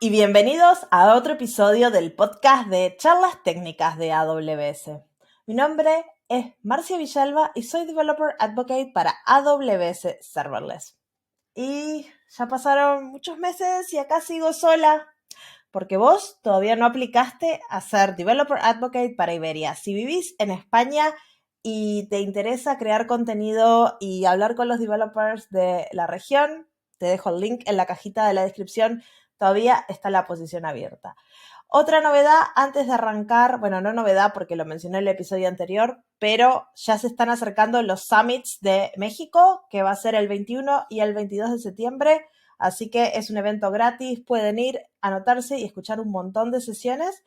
y bienvenidos a otro episodio del podcast de Charlas Técnicas de AWS. Mi nombre es Marcia Villalba y soy Developer Advocate para AWS Serverless. Y ya pasaron muchos meses y acá sigo sola, porque vos todavía no aplicaste a ser Developer Advocate para Iberia. Si vivís en España y te interesa crear contenido y hablar con los developers de la región, te dejo el link en la cajita de la descripción. Todavía está la posición abierta. Otra novedad antes de arrancar, bueno, no novedad porque lo mencioné en el episodio anterior, pero ya se están acercando los summits de México, que va a ser el 21 y el 22 de septiembre, así que es un evento gratis, pueden ir, anotarse y escuchar un montón de sesiones.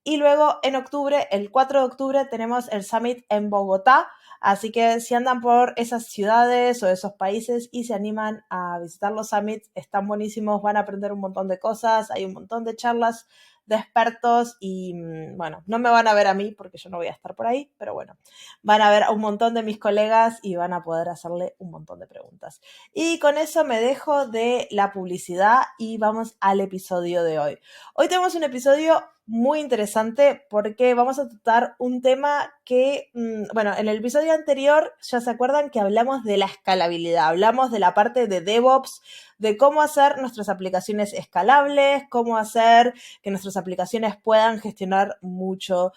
Y luego en octubre, el 4 de octubre, tenemos el summit en Bogotá, así que si andan por esas ciudades o esos países y se animan a visitar los summits, están buenísimos, van a aprender un montón de cosas, hay un montón de charlas de expertos y, bueno, no me van a ver a mí porque yo no voy a estar por ahí, pero bueno, van a ver a un montón de mis colegas y van a poder hacerle un montón de preguntas. Y con eso me dejo de la publicidad y vamos al episodio de hoy. Hoy tenemos un episodio muy interesante porque vamos a tratar un tema que, bueno, en el episodio anterior ya se acuerdan que hablamos de la escalabilidad, hablamos de la parte de DevOps, de cómo hacer nuestras aplicaciones escalables, cómo hacer que nuestras aplicaciones puedan gestionar mucho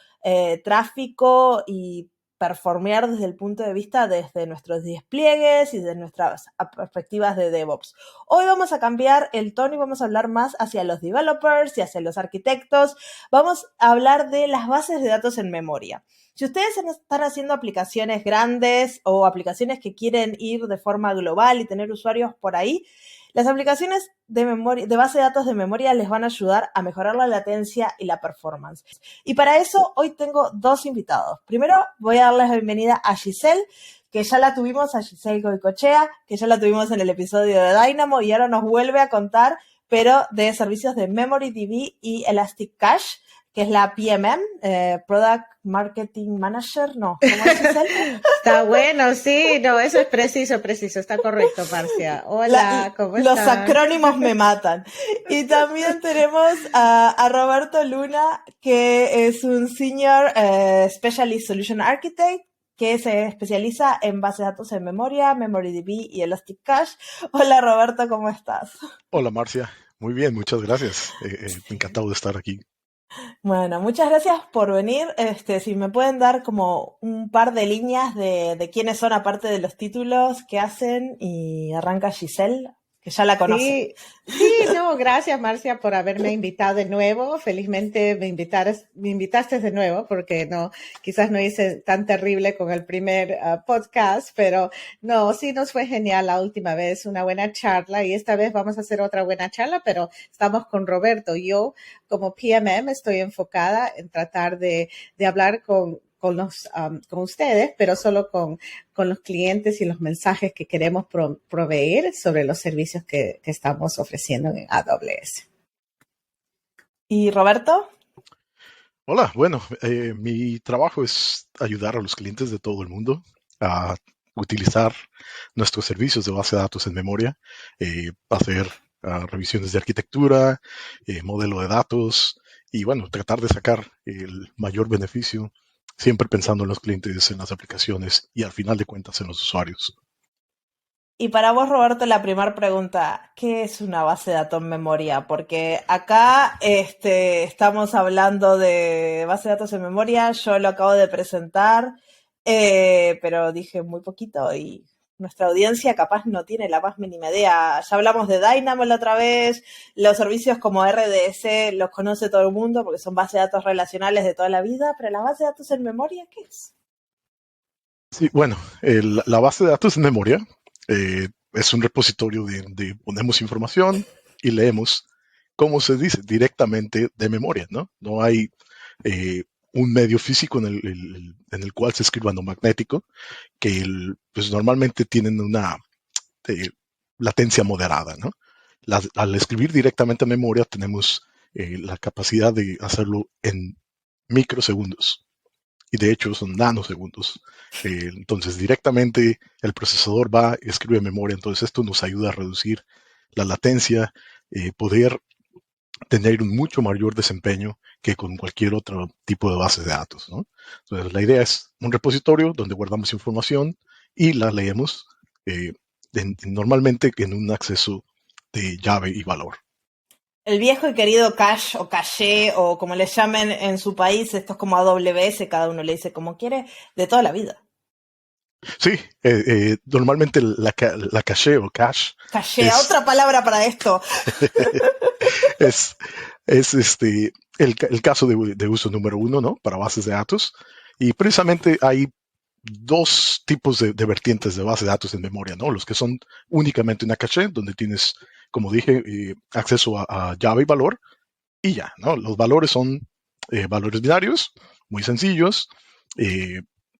tráfico y performear desde el punto de vista desde nuestros despliegues y de nuestras perspectivas de DevOps. Hoy vamos a cambiar el tono y vamos a hablar más hacia los developers y hacia los arquitectos. Vamos a hablar de las bases de datos en memoria. Si ustedes están haciendo aplicaciones grandes o aplicaciones que quieren ir de forma global y tener usuarios por ahí, las aplicaciones de base de datos de memoria les van a ayudar a mejorar la latencia y la performance. Y para eso hoy tengo dos invitados. Primero voy a darles la bienvenida a Giselle, que ya la tuvimos, a Giselle Goicoechea, que ya la tuvimos en el episodio de Dynamo y ahora nos vuelve a contar, pero de servicios de MemoryDB y Elastic Cache, que es la PMM, Product Marketing Manager, ¿no? ¿Cómo es, Giselle? Está bueno, sí, no, eso es preciso, está correcto, Marcia. Hola, ¿cómo estás? Los acrónimos me matan. Y también tenemos a Roberto Luna, que es un Senior Specialist Solution Architect, que se especializa en bases de datos en memoria, MemoryDB y Elastic Cache. Hola Roberto, ¿cómo estás? Hola Marcia, muy bien, muchas gracias. Encantado de estar aquí. Bueno, muchas gracias por venir. Si me pueden dar como un par de líneas de quiénes son, aparte de los títulos que hacen, y arranca Giselle, que ya la conoce. Sí, no, gracias Marcia por haberme invitado de nuevo. Felizmente me invitaste de nuevo porque no, quizás no hice tan terrible con el primer podcast, pero no, sí nos fue genial la última vez, una buena charla y esta vez vamos a hacer otra buena charla, pero estamos con Roberto. Yo como PMM estoy enfocada en tratar de hablar con ustedes, pero solo con los clientes y los mensajes que queremos proveer sobre los servicios que estamos ofreciendo en AWS. ¿Y Roberto? Hola, bueno, mi trabajo es ayudar a los clientes de todo el mundo a utilizar nuestros servicios de base de datos en memoria, hacer revisiones de arquitectura, modelo de datos y, bueno, tratar de sacar el mayor beneficio, siempre pensando en los clientes, en las aplicaciones y al final de cuentas en los usuarios. Y para vos, Roberto, la primera pregunta, ¿qué es una base de datos en memoria? Porque acá estamos hablando de base de datos en memoria, yo lo acabo de presentar, pero dije muy poquito y nuestra audiencia capaz no tiene la más mínima idea. Ya hablamos de Dynamo la otra vez, los servicios como RDS los conoce todo el mundo porque son bases de datos relacionales de toda la vida, pero la base de datos en memoria, ¿qué es? Sí, bueno, la base de datos en memoria es un repositorio de ponemos información y leemos, como se dice, directamente de memoria, ¿no? No hay un medio físico en el cual se escriba no magnético, que pues normalmente tienen una latencia moderada, ¿no? Al escribir directamente a memoria tenemos la capacidad de hacerlo en microsegundos. Y de hecho son nanosegundos. Entonces directamente el procesador va y escribe memoria. Entonces esto nos ayuda a reducir la latencia, poder tener un mucho mayor desempeño que con cualquier otro tipo de base de datos, ¿no? Entonces, la idea es un repositorio donde guardamos información y la leemos normalmente en un acceso de llave y valor. El viejo y querido cache o caché o como le llamen en su país, esto es como AWS, cada uno le dice como quiere, de toda la vida. Sí, normalmente la caché o cache Caché, otra palabra para esto. es, el caso de uso número uno, ¿no? Para bases de datos. Y precisamente hay dos tipos de vertientes de base de datos en memoria, ¿no? Los que son únicamente una caché, donde tienes, como dije, acceso a llave y valor, y ya, ¿no? Los valores son valores binarios, muy sencillos,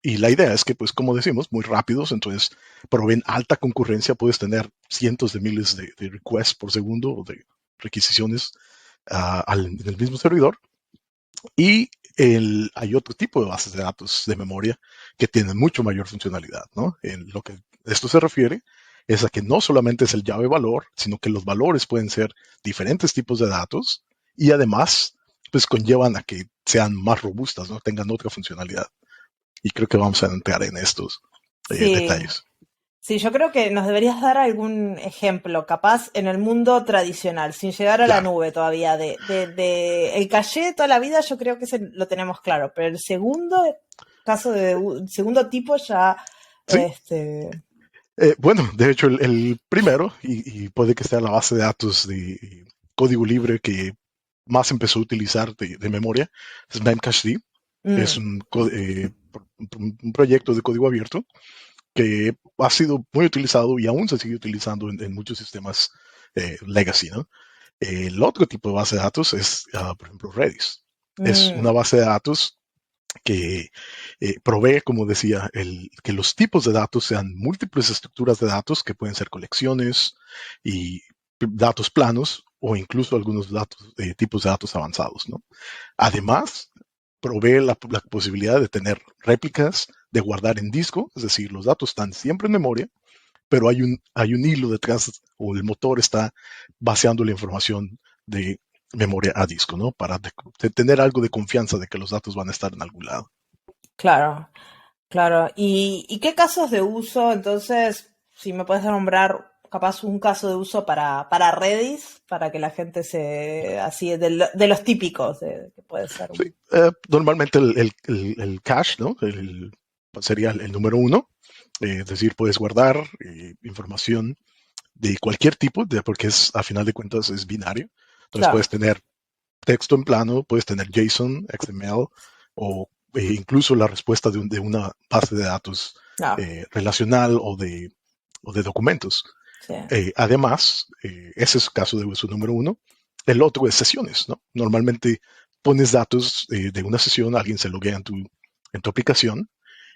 y la idea es que, pues, como decimos, muy rápidos, entonces proveen alta concurrencia, puedes tener cientos de miles de requests por segundo o de requisiciones en el mismo servidor. Y hay otro tipo de bases de datos de memoria que tienen mucho mayor funcionalidad, ¿no? En lo que esto se refiere es a que no solamente es el llave valor, sino que los valores pueden ser diferentes tipos de datos y además, pues conllevan a que sean más robustas, ¿no? Tengan otra funcionalidad. Y creo que vamos a entrar en estos Sí. detalles. Sí, yo creo que nos deberías dar algún ejemplo, capaz en el mundo tradicional, sin llegar a la Claro. nube todavía, de el caché de toda la vida, yo creo que lo tenemos claro, pero el segundo caso segundo tipo ya, Sí. Bueno, de hecho, el primero, y puede que sea la base de datos de código libre que más empezó a utilizar de memoria, es Memcached. Es un proyecto de código abierto que ha sido muy utilizado y aún se sigue utilizando en muchos sistemas legacy, ¿no? El otro tipo de base de datos es, por ejemplo, Redis. Es una base de datos que provee, como decía, que los tipos de datos sean múltiples estructuras de datos que pueden ser colecciones y datos planos o incluso algunos tipos de datos avanzados, ¿no? Además, provee la posibilidad de tener réplicas, de guardar en disco, es decir, los datos están siempre en memoria, pero hay un hilo detrás o el motor está vaciando la información de memoria a disco, ¿no? Para tener algo de confianza de que los datos van a estar en algún lado. Claro, claro. ¿Y qué casos de uso? Entonces, si me puedes nombrar capaz un caso de uso para Redis, para que la gente así, de los típicos, que puede ser. Sí, normalmente el cache, ¿no? Sería el número uno. Es decir, puedes guardar información de cualquier tipo, porque a final de cuentas es binario. Entonces Claro. puedes tener texto en plano, puedes tener JSON, XML o incluso la respuesta de una base de datos No, relacional o de documentos. sí. Además, ese es el caso de uso número uno. El otro es sesiones, ¿no? Normalmente pones datos de una sesión, alguien se loguea en tu aplicación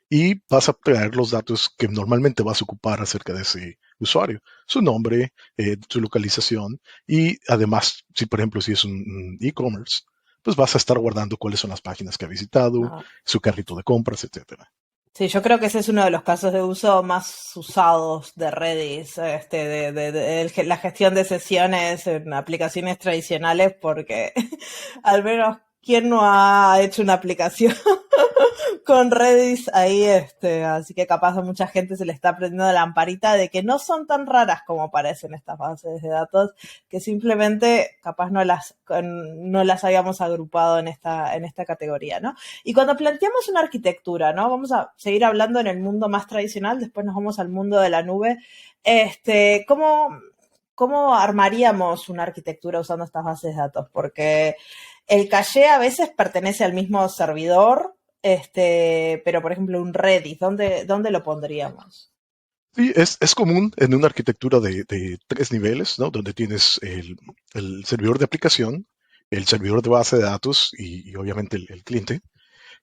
y vas a traer los datos que normalmente vas a ocupar acerca de ese usuario, su nombre, su localización y además, si por ejemplo si es un e-commerce, pues vas a estar guardando cuáles son las páginas que ha visitado, No. su carrito de compras, etcétera. Sí, yo creo que ese es uno de los casos de uso más usados de Redis, la gestión de sesiones en aplicaciones tradicionales, porque al menos quién no ha hecho una aplicación con Redis ahí, así que capaz a mucha gente se le está prendiendo la lamparita de que no son tan raras como parecen estas bases de datos, que simplemente capaz no las habíamos agrupado en esta categoría, ¿no? Y cuando planteamos una arquitectura, ¿no? Vamos a seguir hablando en el mundo más tradicional, después nos vamos al mundo de la nube. ¿Cómo armaríamos una arquitectura usando estas bases de datos? Porque el caché a veces pertenece al mismo servidor, pero por ejemplo un Redis, ¿dónde lo pondríamos? Sí, es común en una arquitectura de tres niveles, ¿no? Donde tienes el servidor de aplicación, el servidor de base de datos y obviamente el cliente,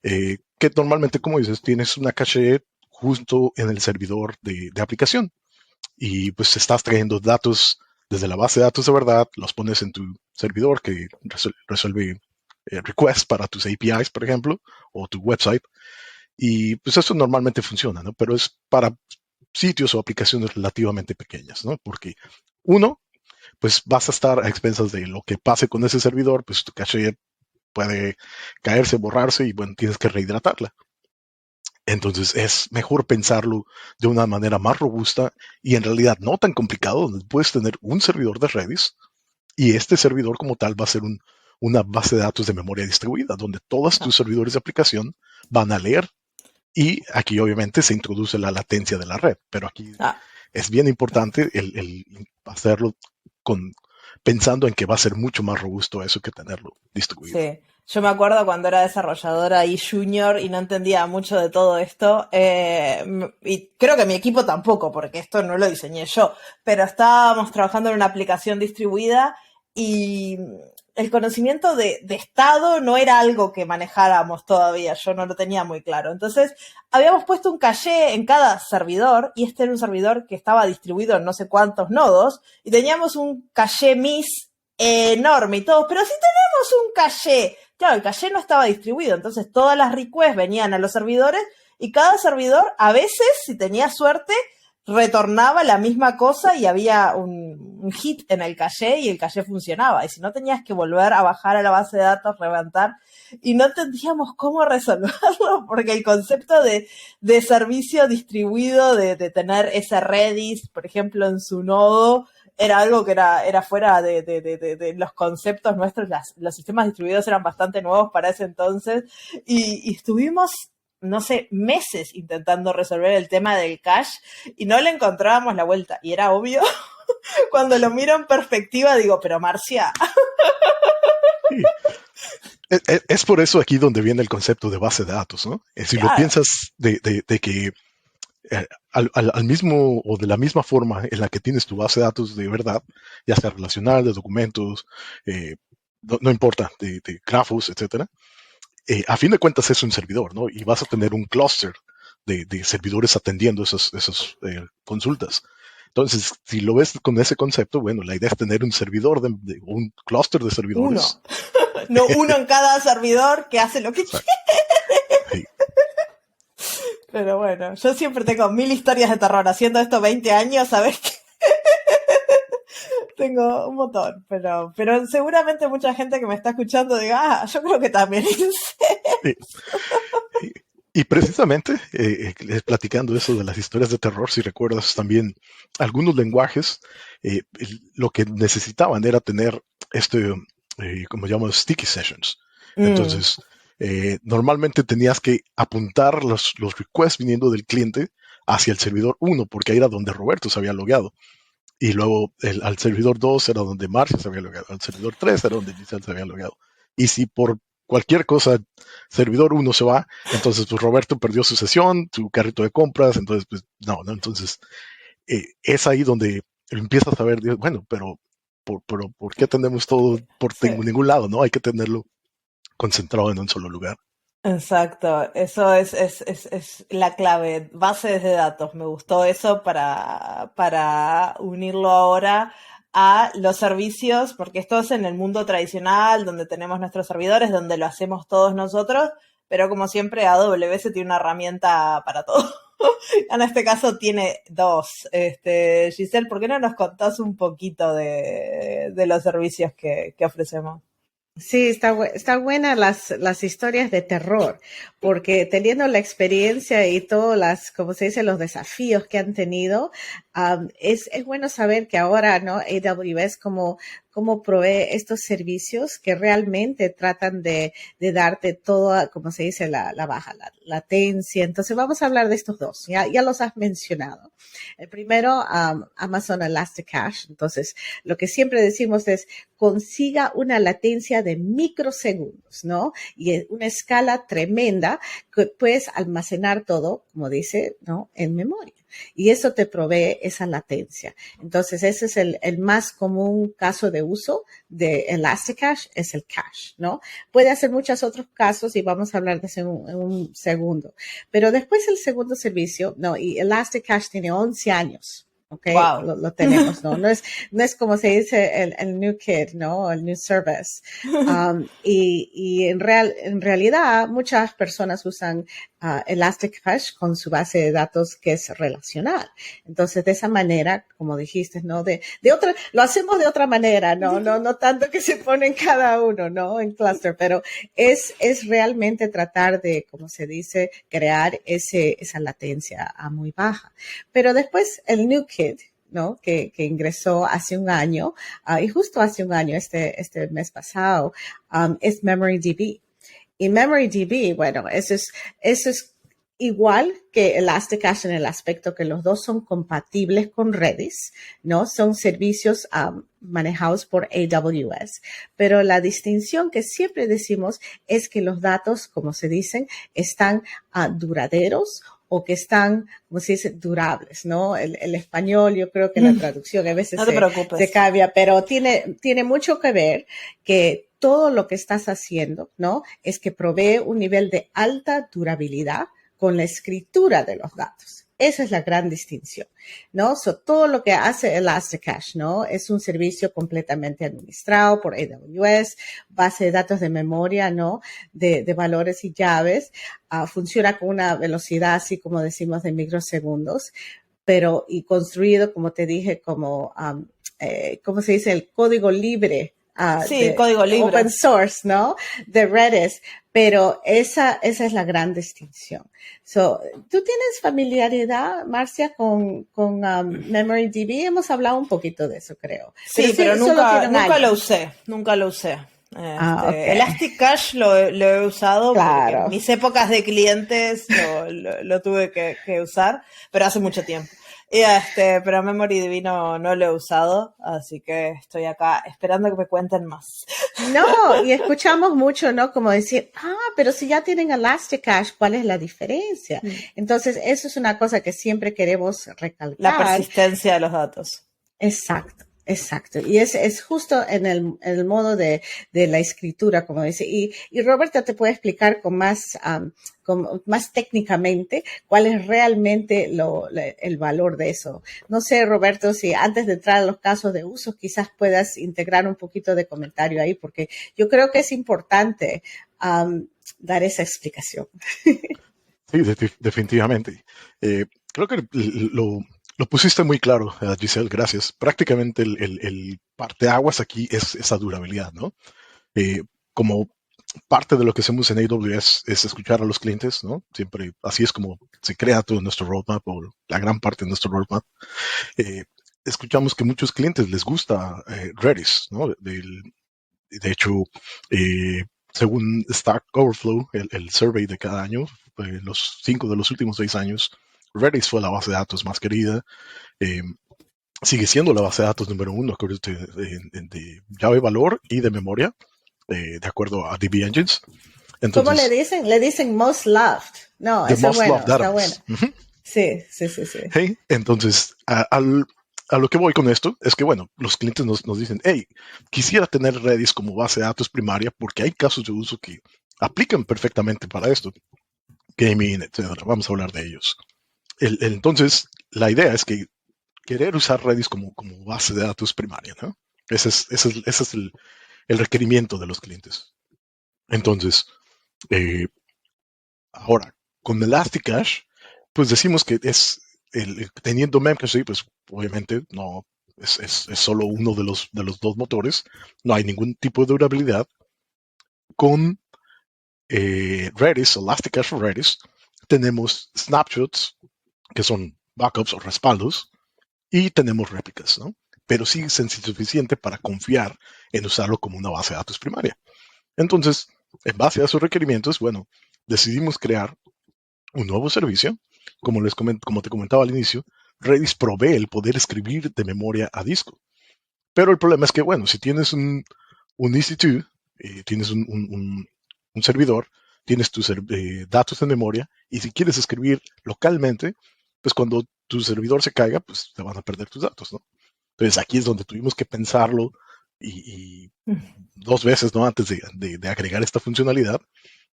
que normalmente, como dices, tienes una caché justo en el servidor de aplicación y pues estás trayendo datos desde la base de datos de verdad, los pones en tu servidor que resuelve requests para tus APIs, por ejemplo, o tu website. Y pues eso normalmente funciona, ¿no? Pero es para sitios o aplicaciones relativamente pequeñas, ¿no? Porque uno, pues vas a estar a expensas de lo que pase con ese servidor, pues tu caché puede caerse, borrarse y bueno, tienes que rehidratarla. Entonces es mejor pensarlo de una manera más robusta y en realidad no tan complicado, donde puedes tener un servidor de Redis y este servidor como tal va a ser una base de datos de memoria distribuida, donde todos tus servidores de aplicación van a leer y aquí obviamente se introduce la latencia de la red, pero aquí es bien importante el hacerlo pensando en que va a ser mucho más robusto eso que tenerlo distribuido. Sí, yo me acuerdo cuando era desarrolladora y junior y no entendía mucho de todo esto, y creo que mi equipo tampoco, porque esto no lo diseñé yo, pero estábamos trabajando en una aplicación distribuida y el conocimiento de estado no era algo que manejáramos todavía, yo no lo tenía muy claro. Entonces, habíamos puesto un caché en cada servidor, y este era un servidor que estaba distribuido en no sé cuántos nodos, y teníamos un caché MIS enorme y todo, pero sí tenemos un caché. Claro, el caché no estaba distribuido, entonces todas las requests venían a los servidores y cada servidor, a veces, si tenía suerte, retornaba la misma cosa y había un hit en el caché y el caché funcionaba. Y si no, tenías que volver a bajar a la base de datos, levantar, y no entendíamos cómo resolverlo, porque el concepto de servicio distribuido, de tener ese Redis, por ejemplo, en su nodo, era algo que era fuera de los conceptos nuestros. Los sistemas distribuidos eran bastante nuevos para ese entonces y estuvimos, no sé, meses intentando resolver el tema del cache y no le encontrábamos la vuelta. Y era obvio, cuando lo miro en perspectiva digo, pero Marcia. Sí. Es por eso aquí donde viene el concepto de base de datos, ¿no? Si Claro. lo piensas de que al mismo o de la misma forma en la que tienes tu base de datos de verdad, ya sea relacional, de documentos, no importa, de grafos, etcétera, a fin de cuentas es un servidor, ¿no? Y vas a tener un clúster de servidores atendiendo esas consultas. Entonces, si lo ves con ese concepto, bueno, la idea es tener un servidor, un clúster de servidores. No uno en cada servidor que hace lo que quiere. Sí. Pero bueno, yo siempre tengo 1000 historias de terror. Haciendo esto 20 años, ¿sabes qué? Tengo un montón, pero seguramente mucha gente que me está escuchando diga, yo creo que también hice. Sí. Y precisamente, platicando eso de las historias de terror, si recuerdas también algunos lenguajes, lo que necesitaban era tener como llamamos, sticky sessions. Entonces, normalmente tenías que apuntar los requests viniendo del cliente hacia el servidor 1, porque ahí era donde Roberto se había logueado. Y luego al servidor 2 era donde Marcia se había logueado. Al servidor 3 era donde Giselle se había logueado. Y si por cualquier cosa servidor 1 se va, entonces pues Roberto perdió su sesión, su carrito de compras, entonces pues no. Entonces es ahí donde empiezas a ver, bueno, pero ¿por qué tenemos todo por ningún lado? No hay que tenerlo concentrado en un solo lugar. Exacto, eso es la clave, bases de datos. Me gustó eso para unirlo ahora a los servicios, porque esto es en el mundo tradicional, donde tenemos nuestros servidores, donde lo hacemos todos nosotros, pero como siempre AWS tiene una herramienta para todo. En este caso tiene dos. Giselle, ¿por qué no nos contás un poquito de los servicios que ofrecemos? Sí, está buena las historias de terror, porque teniendo la experiencia y todos como se dice, los desafíos que han tenido, es bueno saber que ahora, ¿no? AWS como provee estos servicios que realmente tratan de darte toda, como se dice, la baja, la latencia. Entonces vamos a hablar de estos dos, ya los has mencionado. El primero, Amazon Elasticache. Entonces, lo que siempre decimos es consiga una latencia de microsegundos, ¿no? Y una escala tremenda que puedes almacenar todo, como dice, ¿no? En memoria. Y eso te provee esa latencia. Entonces, ese es el más común caso de uso de Elasticache, es el cache, ¿no? Puede hacer muchos otros casos y vamos a hablar de eso en un segundo. Pero después el segundo servicio, no, y Elasticache tiene 11 años. ¿ok? Wow. Lo tenemos, ¿no? No es como se dice el new kid, ¿no? El new service. Y en realidad muchas personas usan Elastic Cache con su base de datos que es relacional. Entonces, de esa manera, como dijiste, ¿no? Lo hacemos de otra manera, no tanto que se ponen cada uno, ¿no? En cluster, pero es realmente tratar de, como se dice, crear esa latencia a muy baja. Pero después el new kid, ¿no? Que ingresó hace un año, y justo hace un año, este mes pasado, es MemoryDB. Y MemoryDB, bueno, eso es igual que Elasticache en el aspecto que los dos son compatibles con Redis, ¿no? Son servicios manejados por AWS. Pero la distinción que siempre decimos es que los datos, como se dicen, están duraderos o que están, como se dice, durables, ¿no? El español, yo creo que la traducción a veces no se cambia, pero tiene mucho que ver que todo lo que estás haciendo, ¿no? Es que provee un nivel de alta durabilidad con la escritura de los datos. Esa es la gran distinción, ¿no? Todo lo que hace Elasticache, ¿no? Es un servicio completamente administrado por AWS, base de datos de memoria, ¿no? De valores y llaves. Funciona con una velocidad, así como decimos, de microsegundos, y construido, como te dije, como, ¿cómo se dice? El código libre. Sí, código libre. Open source, ¿no? De Redis. Pero esa es la gran distinción. ¿Tú tienes familiaridad, Marcia, con MemoryDB? Hemos hablado un poquito de eso, creo. Sí, pero nunca lo usé. Okay. Elastic Cache lo he usado claro. porque en mis épocas de clientes lo tuve que usar, pero hace mucho tiempo. Pero MemoryDB no lo he usado, así que estoy acá esperando que me cuenten más. No, y escuchamos mucho, ¿no? Como decir, pero si ya tienen Elasticache, ¿cuál es la diferencia? Entonces, eso es una cosa que siempre queremos recalcar. La persistencia de los datos. Exacto. Y es justo en el modo de la escritura, como dice. Y Roberto te puede explicar con más técnicamente cuál es realmente el valor de eso. No sé, Roberto, si antes de entrar a los casos de uso, quizás puedas integrar un poquito de comentario ahí, porque yo creo que es importante dar esa explicación. Sí, definitivamente. Creo que lo pusiste muy claro, Giselle, gracias. Prácticamente el parteaguas aquí es esa durabilidad, ¿no? Como parte de lo que hacemos en AWS es escuchar a los clientes, ¿no? Siempre así es como se crea todo nuestro roadmap o la gran parte de nuestro roadmap. Escuchamos que a muchos clientes les gusta Redis, ¿no? De hecho, según Stack Overflow, el survey de cada año, los 5 de los últimos 6 años, Redis fue la base de datos más querida. Sigue siendo la base de datos número 1 de llave valor y de memoria, de acuerdo a DB Engines. Entonces, ¿cómo le dicen? Le dicen most loved. No, eso es bueno, está bueno. Uh-huh. Sí. Hey, entonces, a lo que voy con esto es que, bueno, los clientes nos dicen, hey, quisiera tener Redis como base de datos primaria porque hay casos de uso que aplican perfectamente para esto. Gaming, etc. Vamos a hablar de ellos. Entonces, la idea es que querer usar Redis como base de datos primaria, ¿no? Ese es el requerimiento de los clientes. Entonces, ahora, con Elasticache, pues decimos que teniendo Memcache, pues obviamente no es solo uno de los dos motores, no hay ningún tipo de durabilidad. Con Redis, Elasticache Redis, tenemos snapshots, que son backups o respaldos, y tenemos réplicas, ¿no? Pero sí es suficiente para confiar en usarlo como una base de datos primaria. Entonces, en base a esos requerimientos, bueno, decidimos crear un nuevo servicio. Como te comentaba al inicio, Redis provee el poder escribir de memoria a disco. Pero el problema es que, bueno, si tienes un EC2, tienes un servidor, tienes tus datos en memoria, y si quieres escribir localmente, pues cuando tu servidor se caiga, pues te van a perder tus datos, ¿no? Entonces aquí es donde tuvimos que pensarlo y 2 veces, ¿no? Antes de agregar esta funcionalidad,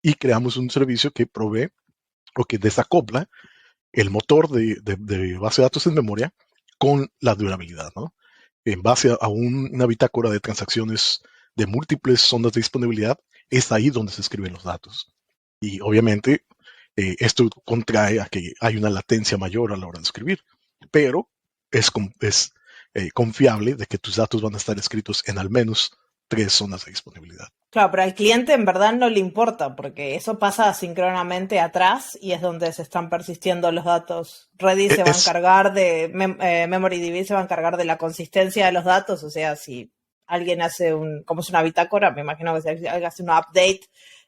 y creamos un servicio que provee o que desacopla el motor de base de datos en memoria con la durabilidad, ¿no? En base a una bitácora de transacciones de múltiples zonas de disponibilidad, es ahí donde se escriben los datos. Y obviamente esto contrae a que hay una latencia mayor a la hora de escribir, pero es confiable de que tus datos van a estar escritos en al menos 3 zonas de disponibilidad. Claro, pero al cliente en verdad no le importa, porque eso pasa asincrónamente atrás y es donde se están persistiendo los datos. Redis se va a encargar de, MemoryDB se va a encargar de la consistencia de los datos, o sea, si alguien hace como es una bitácora, me imagino que si alguien hace un update,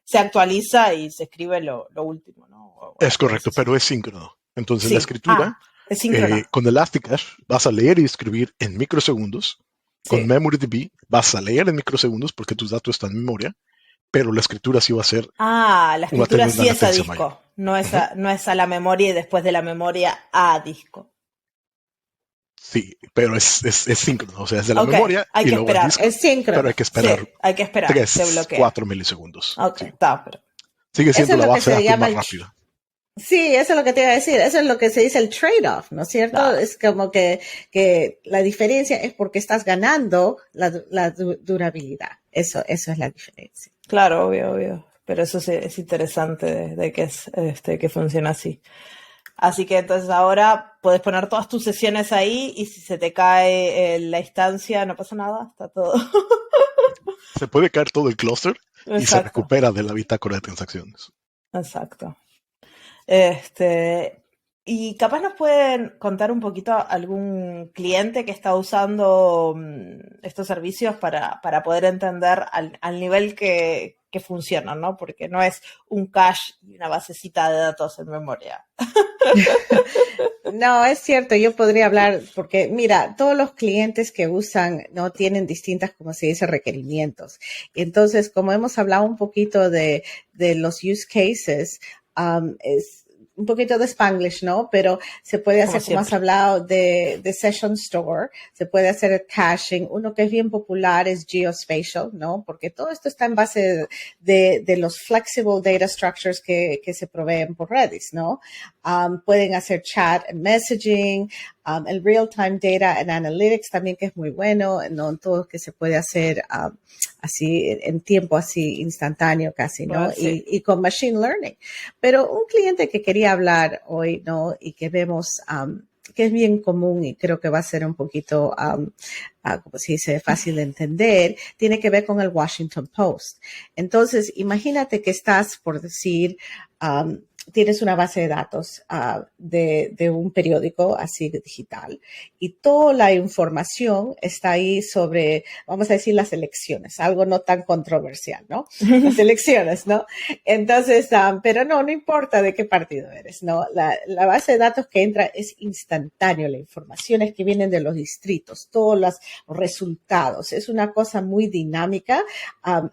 se actualiza y se escribe lo último, ¿no? Es correcto, pero es síncrono. Entonces la escritura, es síncrono. con Elasticache vas a leer y escribir en microsegundos. Con MemoryDB vas a leer en microsegundos porque tus datos están en memoria, pero la escritura sí va a ser... la escritura sí es a disco, no es a la memoria y después de la memoria a disco. Sí, pero es síncrono, o sea, es de la memoria hay y que luego esperar. al disco, es síncrono. pero hay que esperar, hay que esperar 3-4 milisegundos. Sí. Pero sigue siendo la base de datos más rápida. Sí, eso es lo que te iba a decir. Eso es lo que se dice el trade-off, ¿no es cierto? Claro. Es como que la diferencia es porque estás ganando la durabilidad. Eso es la diferencia. Claro, obvio. Pero eso es interesante de que funciona así. Así que entonces ahora puedes poner todas tus sesiones ahí y si se te cae la instancia no pasa nada, está todo. Se puede caer todo el clúster y se recupera de la bitácora de transacciones. Exacto. Y capaz nos pueden contar un poquito algún cliente que está usando estos servicios para poder entender al nivel que funcionan, ¿no? Porque no es un cache y una basecita de datos en memoria. No, es cierto, yo podría hablar, porque mira, todos los clientes que usan, ¿no? Tienen distintas, como se dice, requerimientos. Entonces, como hemos hablado un poquito de los use cases, es un poquito de Spanglish, ¿no? Pero se puede hacer, como has hablado, de Session Store, se puede hacer el caching. Uno que es bien popular es Geospatial, ¿no? Porque todo esto está en base de los flexible data structures que se proveen por Redis, ¿no? Pueden hacer chat and messaging, el real-time data and analytics también, que es muy bueno, ¿no? Todo que se puede hacer así en tiempo así instantáneo casi, ¿no? Sí. Y con machine learning. Pero un cliente que quería hablar hoy, ¿no? Y que vemos que es bien común y creo que va a ser un poquito, como se dice, fácil de entender, tiene que ver con el Washington Post. Entonces, imagínate que estás, por decir, tienes una base de datos de un periódico así digital y toda la información está ahí sobre, vamos a decir, las elecciones, algo no tan controversial, ¿no? Las elecciones, ¿no? Entonces, pero no importa de qué partido eres, ¿no? La base de datos que entra es instantáneo, la información es que vienen de los distritos, todos los resultados, es una cosa muy dinámica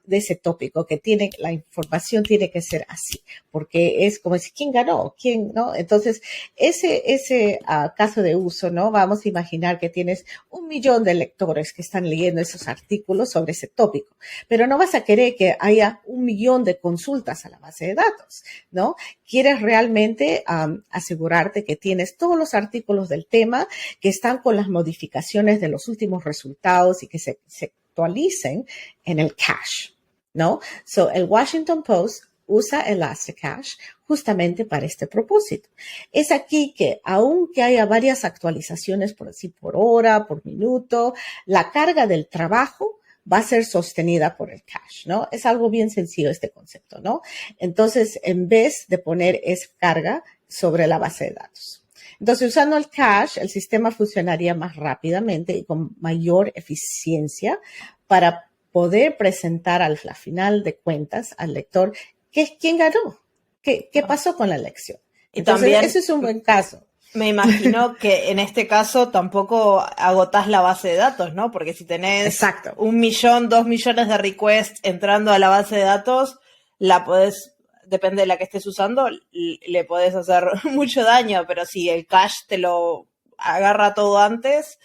de ese tópico que la información tiene que ser así, porque es como decir, ¿quién ganó? ¿Quién no? Entonces, ese caso de uso, ¿no? Vamos a imaginar que tienes 1 millón de lectores que están leyendo esos artículos sobre ese tópico, pero no vas a querer que haya 1 millón de consultas a la base de datos, ¿no? Quieres realmente asegurarte que tienes todos los artículos del tema que están con las modificaciones de los últimos resultados y que se actualicen en el cache, ¿no? So, el Washington Post usa Elasticache justamente para este propósito. Es aquí que, aunque haya varias actualizaciones, por decir, por hora, por minuto, la carga del trabajo va a ser sostenida por el cache, ¿no? Es algo bien sencillo este concepto, ¿no? Entonces, en vez de poner esa carga sobre la base de datos. Entonces, usando el cache, el sistema funcionaría más rápidamente y con mayor eficiencia para poder presentar al final de cuentas al lector quién ganó, qué pasó con la elección. Entonces, también, ese es un buen caso. Me imagino que en este caso tampoco agotás la base de datos, ¿no? Porque si tenés 1 millón, 2 millones de requests entrando a la base de datos, la podés, depende de la que estés usando, le podés hacer mucho daño, pero si el cache te lo agarra todo antes,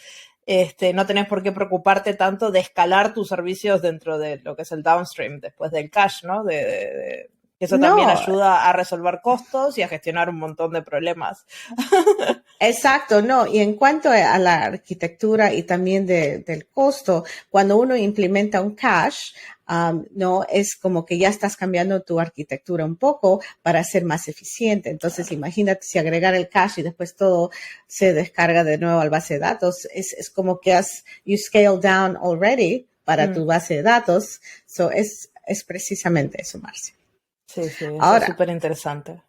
no tenés por qué preocuparte tanto de escalar tus servicios dentro de lo que es el downstream, después del cache, ¿no? Eso también ayuda a resolver costos y a gestionar un montón de problemas. Exacto, no. Y en cuanto a la arquitectura y también del costo, cuando uno implementa un cache, no es como que ya estás cambiando tu arquitectura un poco para ser más eficiente. Entonces, imagínate si agregar el cache y después todo se descarga de nuevo al base de datos, es como que you scale down already para tu base de datos. So, es precisamente eso, Marcia. Sí, eso es Ahora, súper interesante.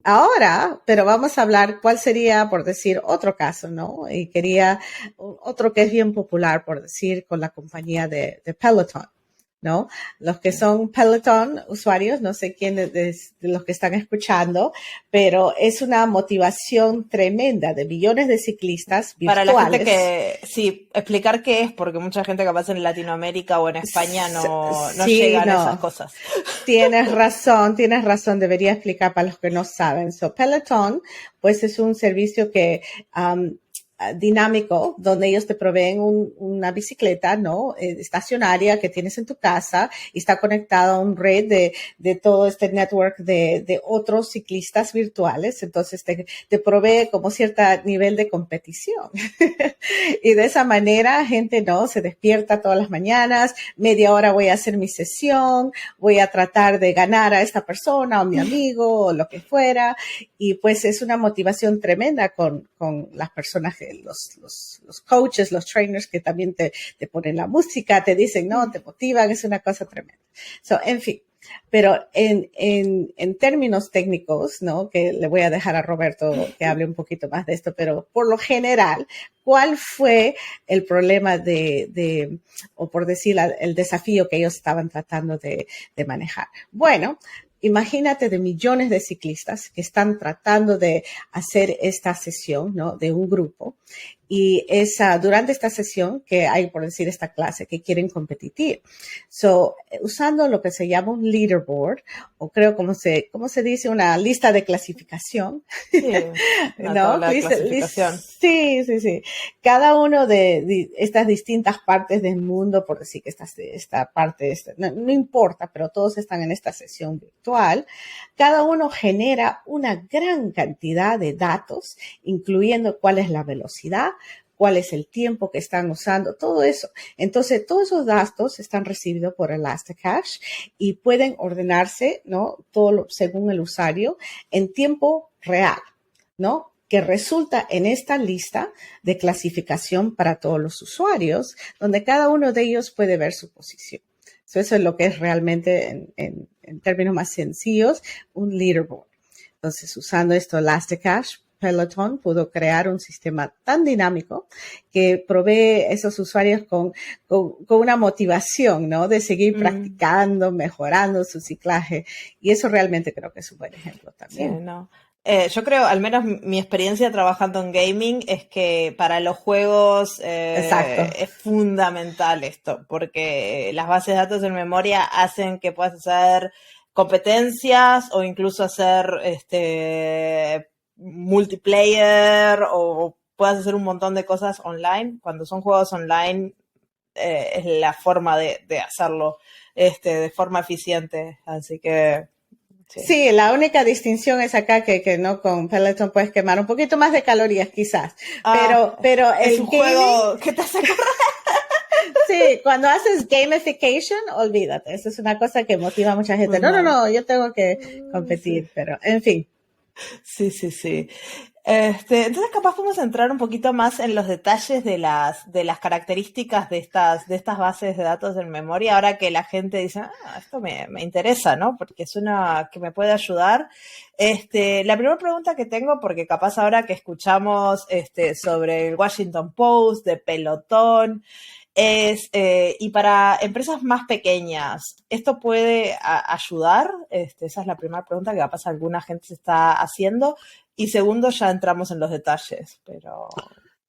Ahora, pero vamos a hablar cuál sería, por decir, otro caso, ¿no? Y quería otro que es bien popular, por decir, con la compañía de Peloton, ¿no? Los que son Peloton usuarios, no sé quién de los que están escuchando, pero es una motivación tremenda de millones de ciclistas Para la gente virtuales. sí, explicar qué es, porque mucha gente capaz en Latinoamérica o en España no Sí, llegan a esas no. cosas. Tienes razón, debería explicar para los que no saben. So, Peloton, pues es un servicio que dinámico, donde ellos te proveen una bicicleta, ¿no? Estacionaria que tienes en tu casa y está conectado a un red de todo este network de otros ciclistas virtuales. Entonces te provee como cierto nivel de competición. Y de esa manera, gente, ¿no? Se despierta todas las mañanas, media hora voy a hacer mi sesión, voy a tratar de ganar a esta persona o mi amigo o lo que fuera. Y pues es una motivación tremenda con las personas, los coaches, los trainers que también te ponen la música, te dicen, no, te motivan, es una cosa tremenda. So, en fin. Pero en términos técnicos, ¿no? Que le voy a dejar a Roberto que hable un poquito más de esto, pero por lo general, ¿cuál fue el problema o por decir, el desafío que ellos estaban tratando de manejar? Bueno, imagínate de millones de ciclistas que están tratando de hacer esta sesión, ¿no? De un grupo. Y es durante esta sesión que hay, por decir, esta clase que quieren competir. So, usando lo que se llama un leaderboard, o creo como se dice, una lista de clasificación. Sí, una ¿No? tabla de clasificación. Sí. Cada uno de estas distintas partes del mundo, por decir que esta parte, no importa, pero todos están en esta sesión virtual. Cada uno genera una gran cantidad de datos, incluyendo cuál es la velocidad, cuál es el tiempo que están usando, todo eso. Entonces, todos esos datos están recibidos por Elasticache y pueden ordenarse, ¿no? Todo según el usuario en tiempo real, ¿no? Que resulta en esta lista de clasificación para todos los usuarios, donde cada uno de ellos puede ver su posición. Eso es lo que es realmente, en términos más sencillos, un leaderboard. Entonces, usando esto Elasticache, Peloton pudo crear un sistema tan dinámico que provee a esos usuarios con una motivación, ¿no? De seguir practicando, mejorando su ciclaje. Y eso realmente creo que es un buen ejemplo también. Sí, no. Yo creo, al menos mi experiencia trabajando en gaming, es que para los juegos es fundamental esto, porque las bases de datos en memoria hacen que puedas hacer competencias o incluso hacer multiplayer o puedas hacer un montón de cosas online. Cuando son juegos online es la forma de hacerlo de forma eficiente, así que sí, la única distinción es acá que no con Peloton puedes quemar un poquito más de calorías quizás, pero es el un gaming, juego que te hace correr. Sí, cuando haces gamification, olvídate, eso es una cosa que motiva a mucha gente. No, yo tengo que competir, Sí. pero en fin. Sí. Entonces capaz podemos entrar un poquito más en los detalles de las características de estas bases de datos en memoria, ahora que la gente dice, esto me interesa, ¿no? Porque es una que me puede ayudar. La primera pregunta que tengo, porque capaz ahora que escuchamos sobre el Washington Post, de Pelotón, y para empresas más pequeñas, ¿esto puede ayudar? Esa es la primera pregunta que capaz alguna gente se está haciendo. Y segundo, ya entramos en los detalles, pero...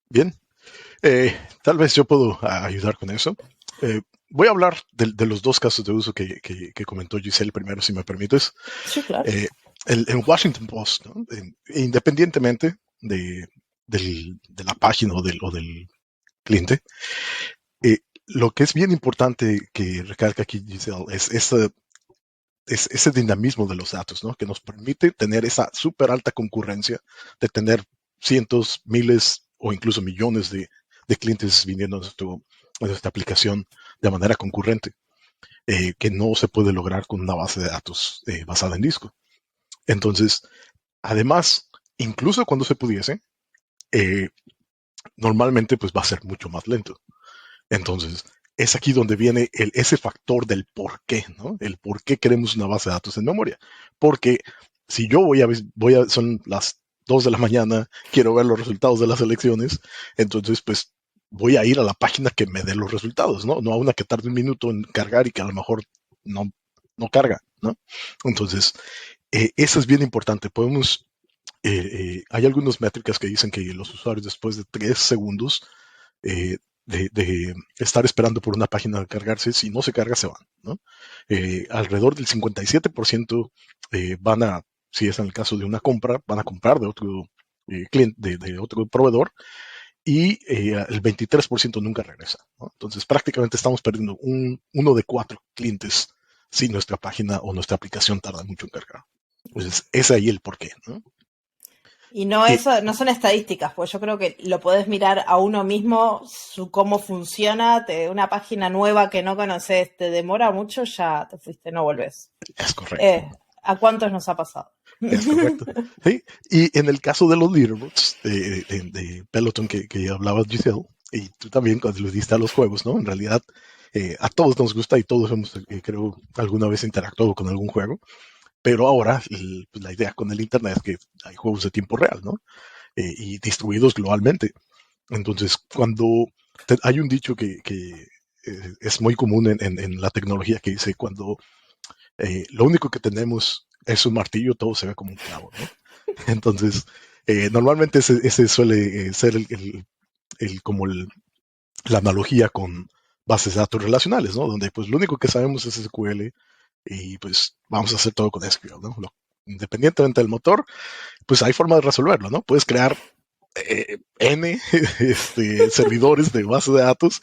Bien, tal vez yo puedo ayudar con eso. Voy a hablar de los dos casos de uso que comentó Giselle primero, si me permites. Sí, claro. En Washington Post, ¿no? Independientemente de la página o del cliente, lo que es bien importante que recalca aquí Giselle es ese dinamismo de los datos, ¿no? Que nos permite tener esa súper alta concurrencia de tener cientos, miles o incluso millones de clientes viniendo a nuestra aplicación de manera concurrente, que no se puede lograr con una base de datos basada en disco. Entonces, además, incluso cuando se pudiese, normalmente pues va a ser mucho más lento. Entonces, es aquí donde viene ese factor del por qué, ¿no? El por qué queremos una base de datos en memoria. Porque si yo son las 2 de la mañana, quiero ver los resultados de las elecciones, entonces pues voy a ir a la página que me dé los resultados, ¿no? No a una que tarde un minuto en cargar y que a lo mejor no carga, ¿no? Entonces, eso es bien importante. Hay algunas métricas que dicen que los usuarios después de 3 segundos de estar esperando por una página de cargarse, si no se carga, se van, ¿no? Alrededor del 57% si es en el caso de una compra, van a comprar de otro cliente, de otro proveedor, y el 23% nunca regresa, ¿no? Entonces, prácticamente estamos perdiendo uno de 4 clientes si nuestra página o nuestra aplicación tarda mucho en cargar. Entonces, es ahí el porqué, ¿no? Y no son estadísticas, pues yo creo que lo podés mirar a uno mismo, cómo funciona, una página nueva que no conoces, te demora mucho, ya te fuiste, no volvés. Es correcto. ¿A cuántos nos ha pasado? Es correcto. Sí. Y en el caso de los leaderboards de Peloton que hablabas, Giselle, y tú también cuando le diste a los juegos, ¿no? En realidad, a todos nos gusta y todos hemos, creo, alguna vez interactuado con algún juego. Pero ahora pues la idea con el Internet es que hay juegos de tiempo real, ¿no? Y distribuidos globalmente. Entonces, cuando hay un dicho que es muy común en la tecnología que dice, cuando lo único que tenemos es un martillo, todo se ve como un clavo, ¿no? Entonces, normalmente ese suele ser la analogía con bases de datos relacionales, ¿no? Donde pues lo único que sabemos es SQL y pues vamos a hacer todo con SQL, ¿no? Independientemente del motor, pues hay forma de resolverlo, ¿no? Puedes crear N servidores de base de datos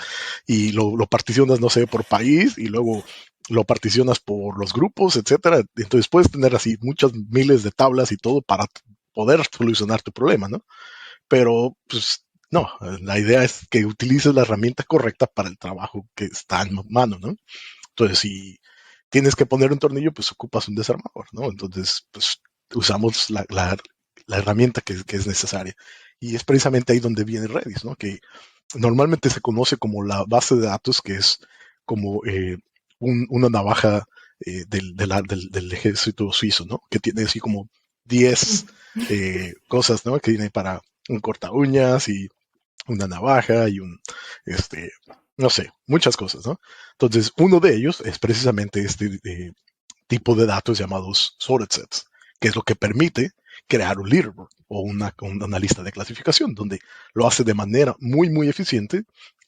y lo particionas, no sé, por país y luego lo particionas por los grupos, etcétera. Entonces puedes tener así muchas miles de tablas y todo para poder solucionar tu problema, ¿no? Pero, pues, no, la idea es que utilices la herramienta correcta para el trabajo que está en mano, ¿no? Entonces, si tienes que poner un tornillo, pues ocupas un desarmador, ¿no? Entonces, pues usamos la herramienta que es necesaria. Y es precisamente ahí donde viene Redis, ¿no? Que normalmente se conoce como la base de datos, que es como una navaja del ejército suizo, ¿no? Que tiene así como 10 cosas, ¿no? Que tiene para un corta uñas y una navaja y no sé, muchas cosas, ¿no? Entonces, uno de ellos es precisamente este tipo de datos llamados sorted sets, que es lo que permite crear un leaderboard o una lista de clasificación, donde lo hace de manera muy, muy eficiente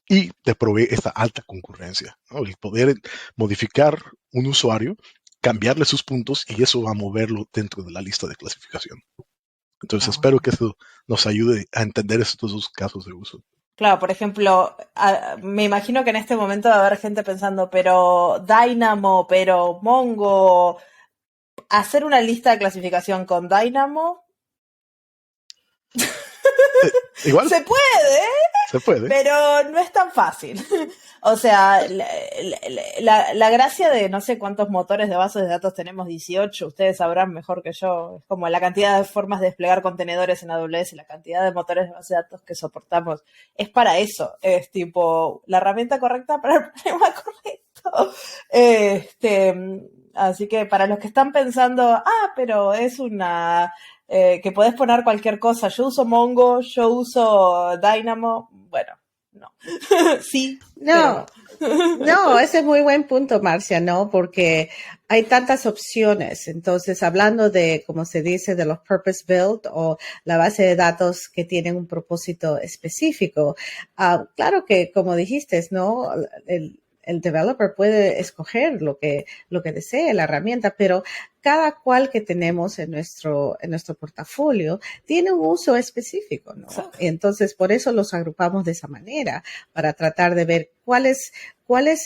y te provee esta alta concurrencia, ¿no? El poder modificar un usuario, cambiarle sus puntos y eso va a moverlo dentro de la lista de clasificación. Entonces, espero que esto nos ayude a entender estos dos casos de uso. Claro, por ejemplo, me imagino que en este momento va a haber gente pensando, pero Dynamo, pero Mongo, hacer una lista de clasificación con Dynamo. Igual. Se puede, Se puede. pero no es tan fácil. O sea, la gracia de no sé cuántos motores de bases de datos tenemos, 18, ustedes sabrán mejor que yo, es como la cantidad de formas de desplegar contenedores en AWS, la cantidad de motores de base de datos que soportamos. Es para eso, es tipo la herramienta correcta para el problema correcto. Así que para los que están pensando, pero es una... que podés poner cualquier cosa. Yo uso Mongo, yo uso Dynamo. Bueno, no. Sí. No, no, ese es muy buen punto, Marcia, ¿no? Porque hay tantas opciones. Entonces, hablando de, como se dice, de los purpose built o la base de datos que tienen un propósito específico, claro que, como dijiste, ¿no? El developer puede escoger lo que desee, la herramienta, pero cada cual que tenemos en nuestro portafolio tiene un uso específico, ¿no? Y entonces, por eso los agrupamos de esa manera, para tratar de ver cuál es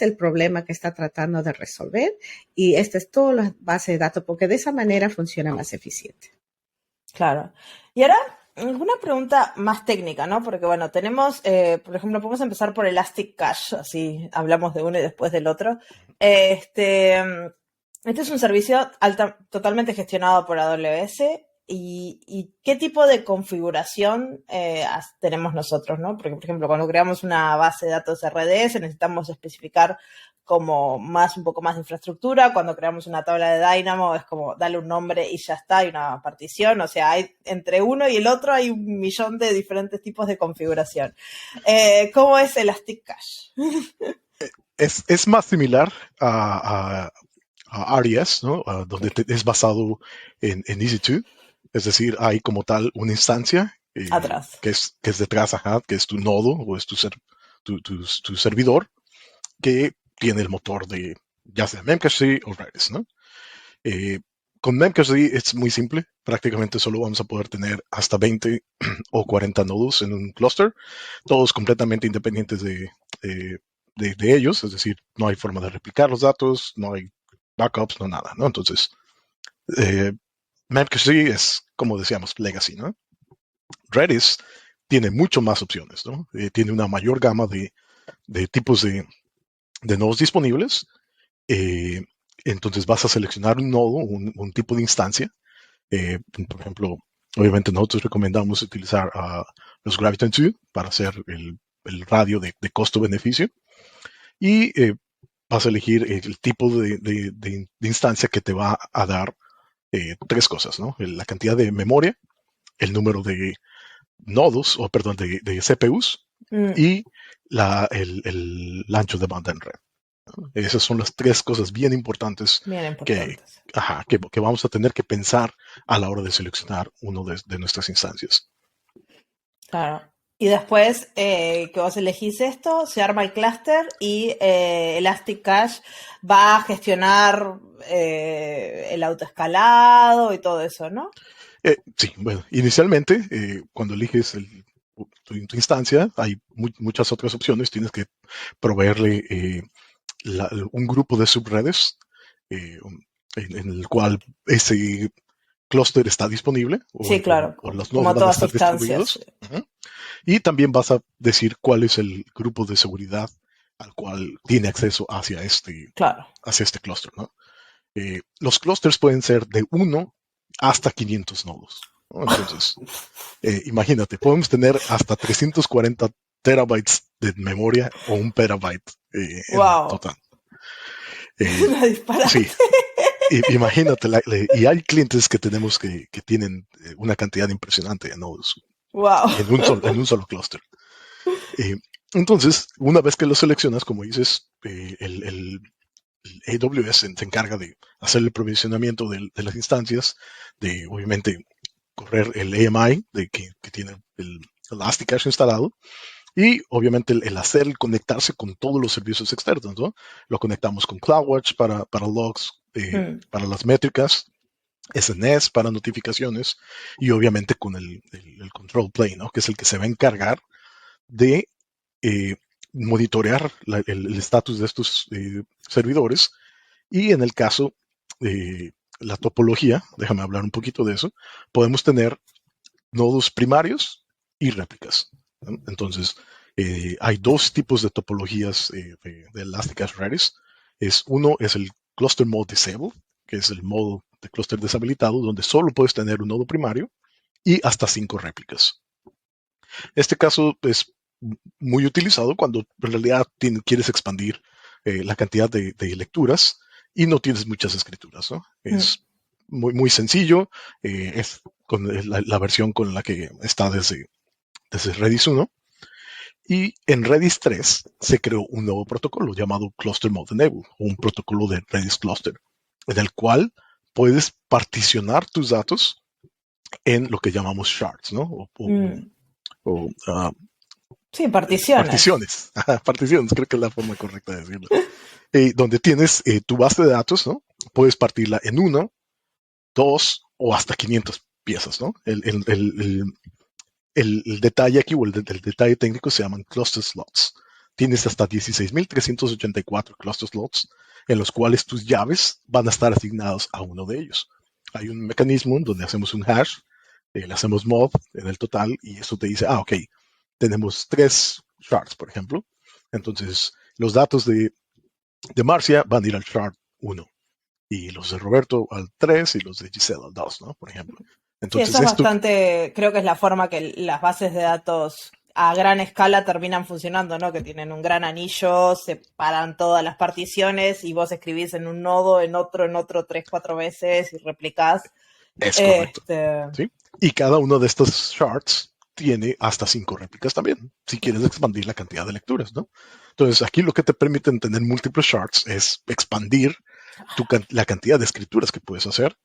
el problema que está tratando de resolver, y esta es toda la base de datos, porque de esa manera funciona más eficiente. Claro. Y ahora Una pregunta más técnica, ¿no? Porque bueno, tenemos, por ejemplo, podemos empezar por Elastic Cache, así hablamos de uno y después del otro. Este es un servicio totalmente gestionado por AWS. ¿Y qué tipo de configuración tenemos nosotros, ¿no? Porque, por ejemplo, cuando creamos una base de datos RDS necesitamos especificar como un poco más de infraestructura. Cuando creamos una tabla de Dynamo es como darle un nombre y ya está, hay una partición. O sea, entre uno y el otro hay 1.000.000 de diferentes tipos de configuración. ¿Cómo es Elastic Cache? Es más similar a RDS, ¿no? Donde es basado en EC2. Es decir, hay como tal una instancia Atrás. que es detrás, que es tu nodo o es tu servidor, que tiene el motor de ya sea Memcached o Redis, ¿no? Con Memcached es muy simple. Prácticamente solo vamos a poder tener hasta 20 o 40 nodos en un clúster, todos completamente independientes de ellos. Es decir, no hay forma de replicar los datos, no hay backups, no nada, ¿no? Entonces, Memcached es, como decíamos, legacy, ¿no? Redis tiene mucho más opciones, ¿no? Tiene una mayor gama de tipos de nodos disponibles. Entonces vas a seleccionar un nodo, un tipo de instancia. Por ejemplo, obviamente nosotros recomendamos utilizar los Graviton2 para hacer el radio de costo-beneficio. Y vas a elegir el tipo de instancia que te va a dar tres cosas, ¿no? La cantidad de memoria, el número de nodos, o perdón, de CPUs y el ancho de banda en red. Esas son las tres cosas bien importantes, que vamos a tener que pensar a la hora de seleccionar uno de nuestras instancias. Claro. Y después que vos elegís esto, se arma el clúster y Elastic Cache va a gestionar el autoescalado y todo eso, ¿no? Sí, bueno, inicialmente cuando eliges tu instancia hay muchas otras opciones. Tienes que proveerle un grupo de subredes en el cual ese clúster está disponible, sí, claro, o los nodos van a estar distribuidos. Y también vas a decir cuál es el grupo de seguridad al cual tiene acceso hacia este clúster, ¿no? Los clústeres pueden ser de 1 hasta 500 nodos, ¿no? Entonces, imagínate, podemos tener hasta 340 terabytes de memoria o 1 terabyte en total. Sí. Imagínate, y hay clientes que tenemos que tienen una cantidad impresionante de nodos en un solo clúster. Entonces, una vez que lo seleccionas, como dices, el AWS se encarga de hacer el provisionamiento de las instancias, de obviamente correr el AMI que tiene el Elastic Cache instalado, y obviamente el conectarse con todos los servicios externos, ¿no? Lo conectamos con CloudWatch para logs, para las métricas, SNS para notificaciones, y obviamente con el control plane, ¿no? Que es el que se va a encargar de monitorear el estatus de estos servidores. Y en el caso de la topología, déjame hablar un poquito de eso, podemos tener nodos primarios y réplicas, ¿no? Entonces, hay dos tipos de topologías de Elastic Cache Redis. Uno es el Cluster Mode Disable, que es el modo de clúster deshabilitado, donde solo puedes tener un nodo primario y hasta 5 réplicas. Este caso es muy utilizado cuando en realidad quieres expandir la cantidad de lecturas y no tienes muchas escrituras, ¿no? Es muy, muy sencillo. Es con la versión con la que está desde Redis 1. Y en Redis 3 se creó un nuevo protocolo llamado Cluster Mode Enable, o un protocolo de Redis Cluster, en el cual puedes particionar tus datos en lo que llamamos shards, ¿no? Sí, particiones. Particiones, creo que es la forma correcta de decirlo. Donde tienes tu base de datos, ¿no? Puedes partirla en 1, 2 o hasta 500 piezas, ¿no? El detalle aquí, o el detalle técnico, se llaman cluster slots. Tienes hasta 16.384 cluster slots en los cuales tus llaves van a estar asignadas a uno de ellos. Hay un mecanismo donde hacemos un hash le hacemos mod en el total y eso te dice, ok, tenemos 3 shards, por ejemplo. Entonces, los datos de Marcia van a ir al shard 1 y los de Roberto al 3 y los de Giselle al 2, ¿no? Por ejemplo. Sí, Entonces, eso es esto bastante, creo que es la forma que las bases de datos a gran escala terminan funcionando, ¿no? Que tienen un gran anillo, separan todas las particiones y vos escribís en un nodo, en otro 3, 4 veces y replicás. es correcto. Este, ¿Sí? Y cada uno de estos shards tiene hasta 5 réplicas también, si quieres expandir la cantidad de lecturas, ¿no? Entonces, aquí lo que te permiten tener múltiples shards es expandir la cantidad de escrituras que puedes hacer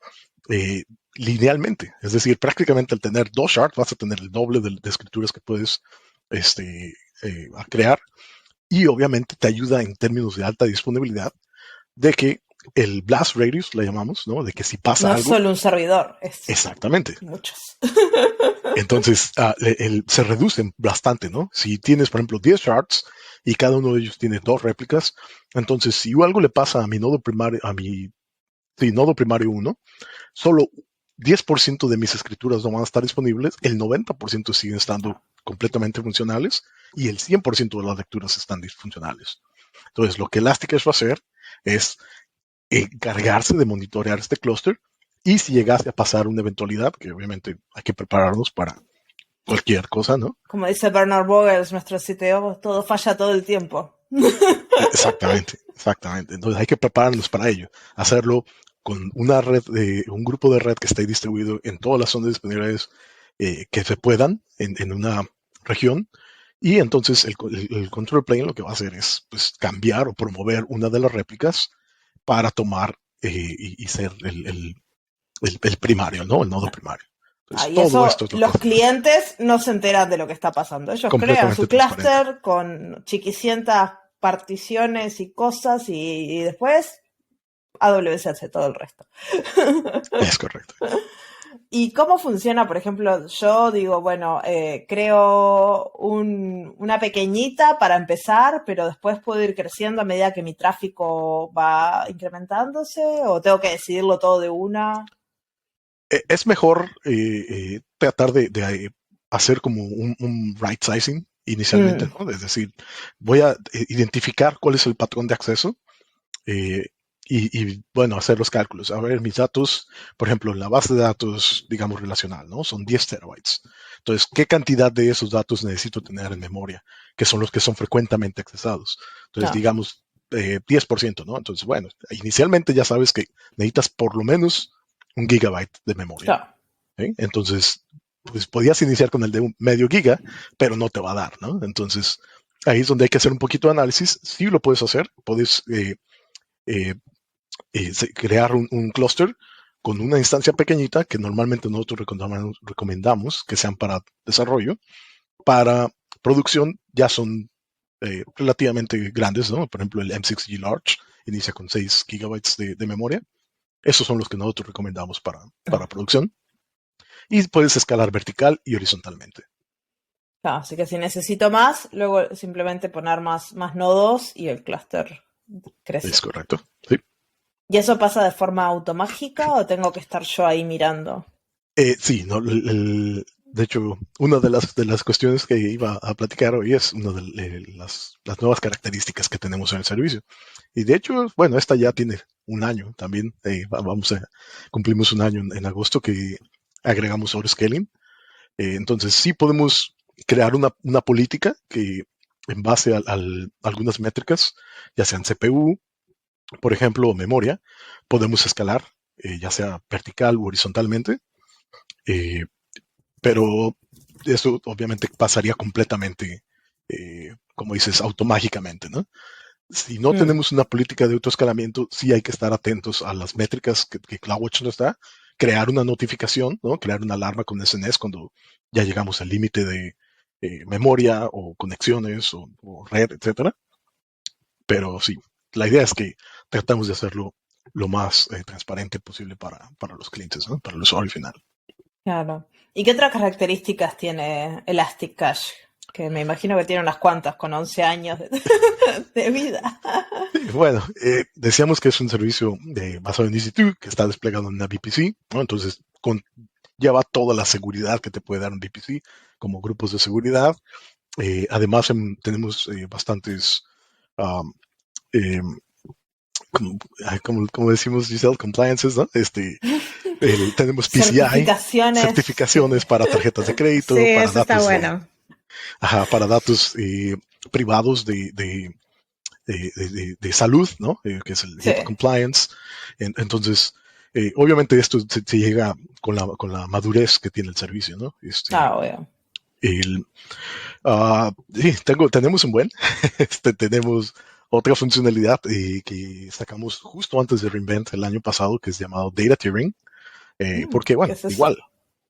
linealmente. Es decir, prácticamente al tener 2 shards vas a tener el doble de escrituras que puedes crear y obviamente te ayuda en términos de alta disponibilidad de que el blast radius, le llamamos, ¿no? De que si pasa no algo... es solo un servidor, es Exactamente. muchos. Entonces, se reducen bastante, ¿no? Si tienes, por ejemplo, 10 shards y cada uno de ellos tiene 2 réplicas, entonces si algo le pasa a mi nodo primario, nodo primario 1, solo 10% de mis escrituras no van a estar disponibles, el 90% siguen estando completamente funcionales y el 100% de las lecturas están disfuncionales. Entonces, lo que Elasticache va a hacer es encargarse de monitorear este clúster y si llegase a pasar una eventualidad, que obviamente hay que prepararnos para cualquier cosa, ¿no? Como dice Bernard Vogels, nuestro CTO, todo falla todo el tiempo. Exactamente. Entonces hay que prepararnos para ello. Hacerlo con una red, un grupo de red que esté distribuido en todas las zonas disponibles que se puedan en una región. Y entonces el control plane lo que va a hacer es pues, cambiar o promover una de las réplicas para tomar y ser el primario, ¿no? El nodo primario. Entonces, Y todo eso, esto es lo los que clientes no se enteran de lo que está pasando. Ellos crean su clúster con chiquicientas particiones y cosas y después AWS hace todo el resto. Es correcto. ¿Y cómo funciona? Por ejemplo, yo digo, bueno, creo una pequeñita para empezar, pero después puedo ir creciendo a medida que mi tráfico va incrementándose, o tengo que decidirlo todo de una. Es mejor tratar de hacer como un right sizing inicialmente, ¿no? Es decir, voy a identificar cuál es el patrón de acceso y, bueno, hacer los cálculos. A ver, mis datos, por ejemplo, en la base de datos, digamos, relacional, ¿no? Son 10 terabytes. Entonces, ¿qué cantidad de esos datos necesito tener en memoria? Que son los que son frecuentemente accesados. Entonces, digamos, 10%, ¿no? Entonces, bueno, inicialmente ya sabes que necesitas por lo menos 1 gigabyte de memoria. ¿Sí? Entonces, pues podías iniciar con el de medio giga, pero no te va a dar, ¿no? Entonces, ahí es donde hay que hacer un poquito de análisis. Sí lo puedes hacer, puedes crear un clúster con una instancia pequeñita que normalmente nosotros recomendamos que sean para desarrollo. Para producción ya son relativamente grandes, ¿no? Por ejemplo, el M6G Large inicia con 6 gigabytes de memoria. Esos son los que nosotros recomendamos para producción. Y puedes escalar vertical y horizontalmente. Claro, así que si necesito más, luego simplemente poner más nodos y el clúster crece. Es correcto, sí. ¿Y eso pasa de forma automágica o tengo que estar yo ahí mirando? Sí, no, de hecho, una de las cuestiones que iba a platicar hoy es una de las nuevas características que tenemos en el servicio. Y de hecho, bueno, esta ya tiene un año también. Cumplimos un año en agosto que agregamos autoscaling. Entonces, sí podemos crear una política que en base a algunas métricas, ya sean CPU, por ejemplo, o memoria, podemos escalar, ya sea vertical u horizontalmente. Pero eso obviamente pasaría completamente, como dices, automágicamente, ¿no? Si no tenemos una política de autoescalamiento, sí hay que estar atentos a las métricas que CloudWatch nos da, crear una notificación, ¿no? Crear una alarma con SNS cuando ya llegamos al límite de memoria o conexiones o red, etcétera. Pero sí, la idea es que tratamos de hacerlo lo más transparente posible para los clientes, ¿no? Para el usuario final. Claro. ¿Y qué otras características tiene Elasticache? Que me imagino que tiene unas cuantas con 11 años de vida. Bueno, decíamos que es un servicio basado en EC2 que está desplegado en una VPC, ¿no? Entonces, con lleva toda la seguridad que te puede dar un VPC, como grupos de seguridad. Además, tenemos bastantes, um, eh, como decimos, Giselle, compliances, ¿no? Tenemos PCI, certificaciones Sí, para tarjetas de sí, crédito, eso está bueno. para datos privados de salud, ¿no? Que es el Sí. HIPAA compliance. Entonces, obviamente esto se llega con la madurez que tiene el servicio, ¿no? Obvio. Sí, tenemos un buen, tenemos otra funcionalidad que sacamos justo antes de reInvent el año pasado, que es llamado Data Tiering, porque, ¿Qué bueno, es eso? igual,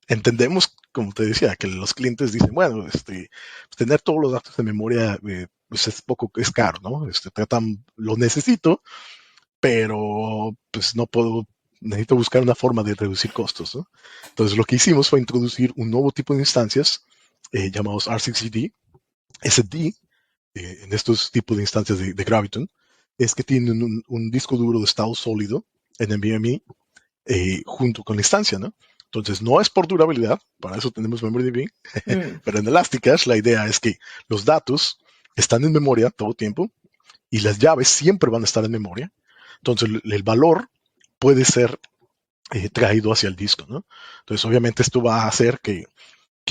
entendemos, como te decía, que los clientes dicen, bueno, tener todos los datos de memoria pues es caro, ¿no? Lo necesito, pero pues no puedo, necesito buscar una forma de reducir costos, ¿no? Entonces lo que hicimos fue introducir un nuevo tipo de instancias llamados R6CD. SD, en estos tipos de instancias de Graviton, es que tienen un disco duro de estado sólido en NVMe junto con la instancia, ¿no? Entonces, no es por durabilidad, para eso tenemos MemoriDB, pero en Elasticache la idea es que los datos están en memoria todo el tiempo y las llaves siempre van a estar en memoria. Entonces, el valor puede ser traído hacia el disco, ¿no? Entonces, obviamente esto va a hacer que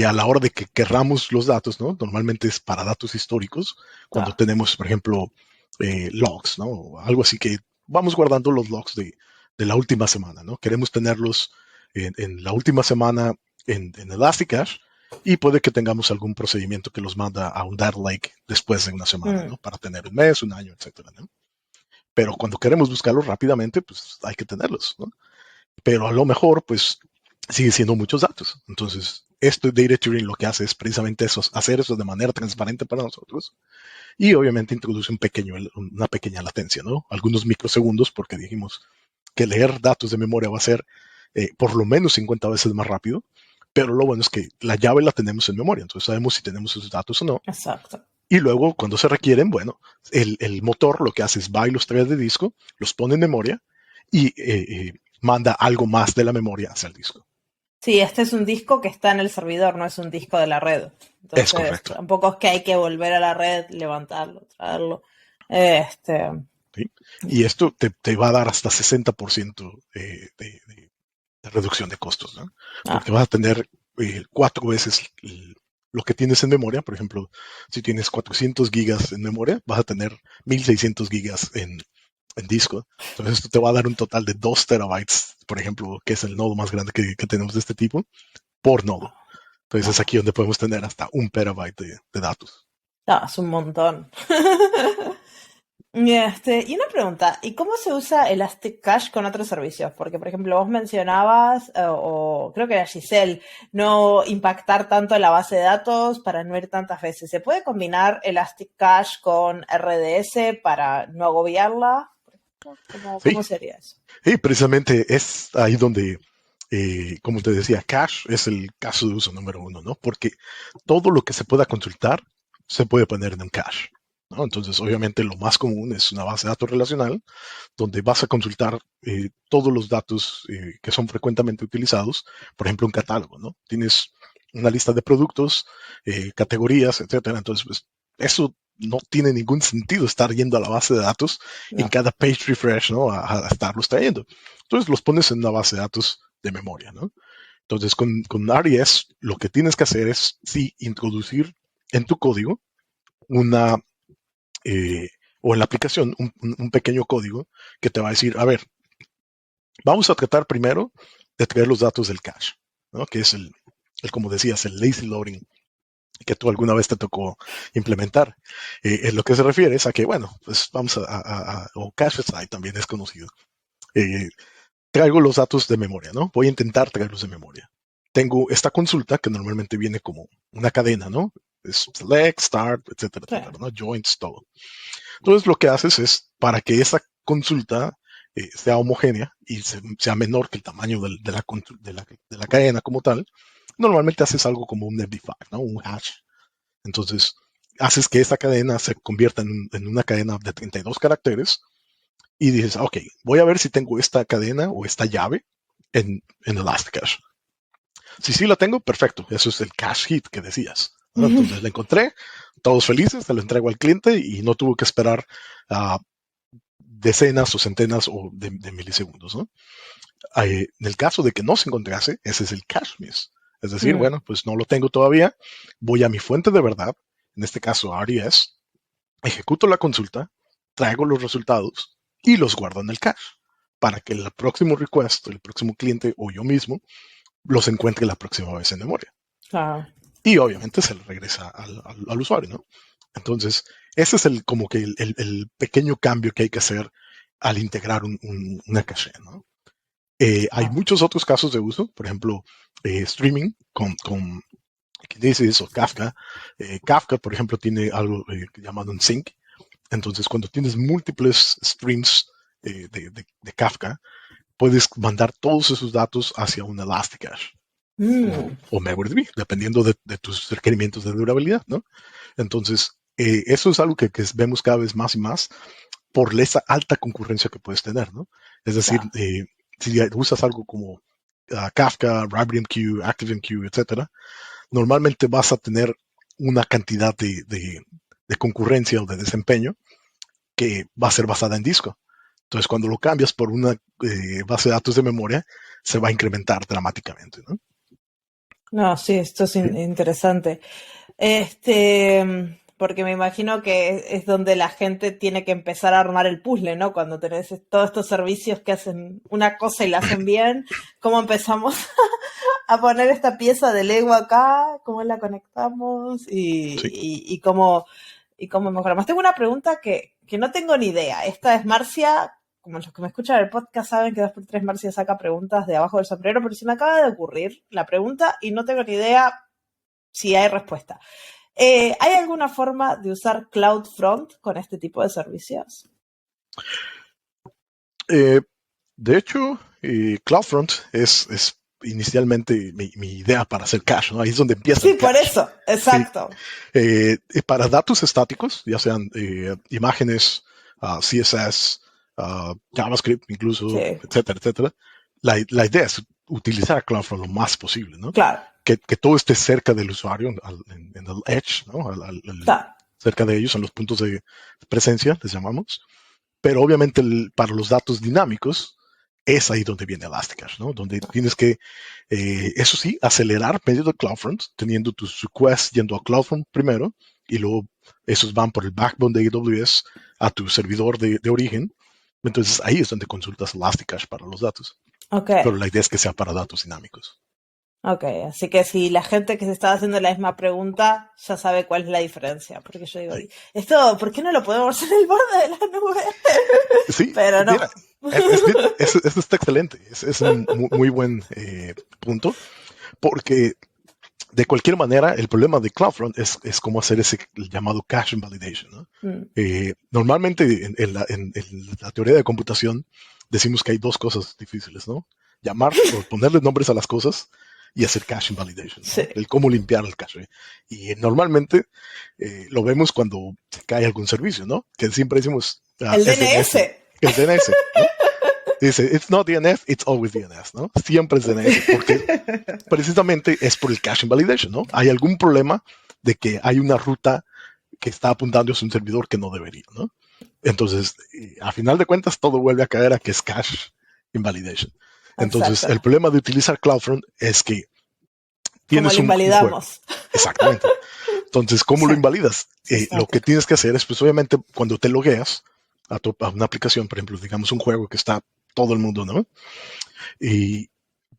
a la hora de que querramos los datos, ¿no? Normalmente es para datos históricos, cuando tenemos, por ejemplo, logs, ¿no? O algo así que vamos guardando los logs de la última semana, ¿no? Queremos tenerlos en la última semana en Elasticache y puede que tengamos algún procedimiento que los manda a un data lake después de una semana, ¿no? Para tener un mes, un año, etcétera, ¿no? Pero cuando queremos buscarlos rápidamente, pues hay que tenerlos, ¿no? Pero a lo mejor, pues, sigue siendo muchos datos. Entonces, esto de Data Turing lo que hace es precisamente eso, hacer eso de manera transparente para nosotros. Y obviamente introduce una pequeña latencia, ¿no? Algunos microsegundos, porque dijimos que leer datos de memoria va a ser por lo menos 50 veces más rápido. Pero lo bueno es que la llave la tenemos en memoria, entonces sabemos si tenemos esos datos o no. Exacto. Y luego, cuando se requieren, bueno, el motor lo que hace es va y los trae de disco, los pone en memoria y manda algo más de la memoria hacia el disco. Sí, este es un disco que está en el servidor, no es un disco de la red. Entonces, es correcto. Tampoco es que hay que volver a la red, levantarlo, traerlo. ¿Sí? Y esto te va a dar hasta 60% de reducción de costos, ¿no? Porque vas a tener 4 veces lo que tienes en memoria. Por ejemplo, si tienes 400 gigas en memoria, vas a tener 1600 gigas en disco. Entonces esto te va a dar un total de 2 terabytes, por ejemplo, que es el nodo más grande que tenemos de este tipo, por nodo. Entonces es aquí donde podemos tener hasta 1 terabyte de datos. Es un montón. Y una pregunta, ¿y cómo se usa Elastic Cache con otros servicios? Porque, por ejemplo, vos mencionabas, o creo que era Giselle, no impactar tanto la base de datos para no ir tantas veces. ¿Se puede combinar Elastic Cache con RDS para no agobiarla? ¿Cómo sería eso? Sí, precisamente es ahí donde, como te decía, cache es el caso de uso número 1, ¿no? Porque todo lo que se pueda consultar se puede poner en un cache, ¿no? Entonces, obviamente, lo más común es una base de datos relacional donde vas a consultar todos los datos que son frecuentemente utilizados, por ejemplo, un catálogo, ¿no? Tienes una lista de productos, categorías, etcétera. Entonces, pues, eso no tiene ningún sentido estar yendo a la base de datos en cada page refresh, ¿no? A estarlos trayendo. Entonces los pones en una base de datos de memoria, ¿no? Entonces con RDS lo que tienes que hacer es sí introducir en tu código una o en la aplicación un pequeño código que te va a decir, a ver, vamos a tratar primero de traer los datos del cache, ¿no? Que es como decías, el lazy loading que tú alguna vez te tocó implementar. En lo que se refiere es a que, bueno, pues vamos o cache side también es conocido. Traigo los datos de memoria, ¿no? Voy a intentar traerlos de memoria. Tengo esta consulta que normalmente viene como una cadena, ¿no? Es select, start, etcétera, etcétera, ¿no? Joins, todo. Entonces lo que haces es, para que esa consulta sea homogénea y sea menor que el tamaño de la cadena como tal, normalmente haces algo como un MD5, ¿no? Un hash. Entonces, haces que esa cadena se convierta en una cadena de 32 caracteres y dices, ok, voy a ver si tengo esta cadena o esta llave en Elasticache. Si sí la tengo, perfecto. Eso es el cache hit que decías, ¿no? Entonces la encontré, todos felices, te lo entrego al cliente y no tuvo que esperar decenas o centenas de milisegundos, ¿no? En el caso de que no se encontrase, ese es el cache miss. Es decir, bueno, pues no lo tengo todavía, voy a mi fuente de verdad, en este caso RDS, ejecuto la consulta, traigo los resultados y los guardo en el cache para que el próximo request, el próximo cliente o yo mismo los encuentre la próxima vez en memoria. Claro. Y obviamente se le regresa al usuario, ¿no? Entonces, ese es como que el pequeño cambio que hay que hacer al integrar una caché, ¿no? Hay muchos otros casos de uso, por ejemplo, streaming con Kinesis o Kafka. Kafka, por ejemplo, tiene algo llamado un sync. Entonces, cuando tienes múltiples streams de Kafka, puedes mandar todos esos datos hacia un Elasticache o MariaDB, dependiendo de tus requerimientos de durabilidad, ¿no? Entonces, eso es algo que vemos cada vez más y más por esa alta concurrencia que puedes tener, ¿no? Es decir, si usas algo como Kafka, RabbitMQ, ActiveMQ, etcétera, normalmente vas a tener una cantidad de concurrencia o de desempeño que va a ser basada en disco. Entonces, cuando lo cambias por una base de datos de memoria, se va a incrementar dramáticamente, ¿no? No, sí, esto es interesante. Porque me imagino que es donde la gente tiene que empezar a armar el puzzle, ¿no? Cuando tenés todos estos servicios que hacen una cosa y la hacen bien, ¿cómo empezamos a poner esta pieza de Lego acá? ¿Cómo la conectamos? Y cómo mejoramos. Tengo una pregunta que no tengo ni idea. Esta es Marcia, como los que me escuchan el podcast saben que 2x3 Marcia saca preguntas de abajo del sombrero, pero se me acaba de ocurrir la pregunta y no tengo ni idea si hay respuesta. ¿Hay alguna forma de usar CloudFront con este tipo de servicios? De hecho, CloudFront es inicialmente mi idea para hacer cache, ¿no? Ahí es donde empieza. Sí, por eso, exacto. Sí. Para datos estáticos, ya sean imágenes, CSS, JavaScript incluso, sí, etcétera, etcétera, la idea es utilizar CloudFront lo más posible, ¿no? Claro. Que todo esté cerca del usuario, en el edge, ¿no? Claro. Cerca de ellos, en los puntos de presencia, les llamamos. Pero obviamente para los datos dinámicos, es ahí donde viene Elasticache, ¿no? Donde tienes que, eso sí, acelerar medio de CloudFront, teniendo tus requests yendo a CloudFront primero, y luego esos van por el backbone de AWS a tu servidor de origen. Entonces ahí es donde consultas Elasticache para los datos. Okay. Pero la idea es que sea para datos dinámicos. Ok, así que si la gente que se está haciendo la misma pregunta ya sabe cuál es la diferea, porque yo digo, esto, ¿por qué no lo podemos hacer en el borde de la nube? Sí, pero no. Mira, eso está excelente, es un muy buen punto, porque de cualquier manera el problema de CloudFront es cómo hacer ese llamado cache invalidation, ¿no? Normalmente en la teoría de computación decimos que hay dos cosas difíciles, ¿no? Llamar o ponerle nombres a las cosas y hacer cache invalidation, ¿no? Sí. El cómo limpiar el cache. Y normalmente lo vemos cuando se cae algún servicio, ¿no? Que siempre decimos... el DNS. El DNS, ¿no? Dice, it's not DNS, it's always DNS, ¿no? Siempre es DNS, porque precisamente es por el cache invalidation, ¿no? Hay algún problema de que hay una ruta que está apuntando a un servidor que no debería, ¿no? Entonces, a final de cuentas, todo vuelve a caer a que es cache invalidation. Entonces, el problema de utilizar CloudFront es que tienes ¿cómo lo invalidamos? Exactamente. Entonces, ¿cómo lo invalidas? Lo que tienes que hacer es, pues, obviamente, cuando te logueas a una aplicación, por ejemplo, digamos un juego que está todo el mundo, ¿no? Y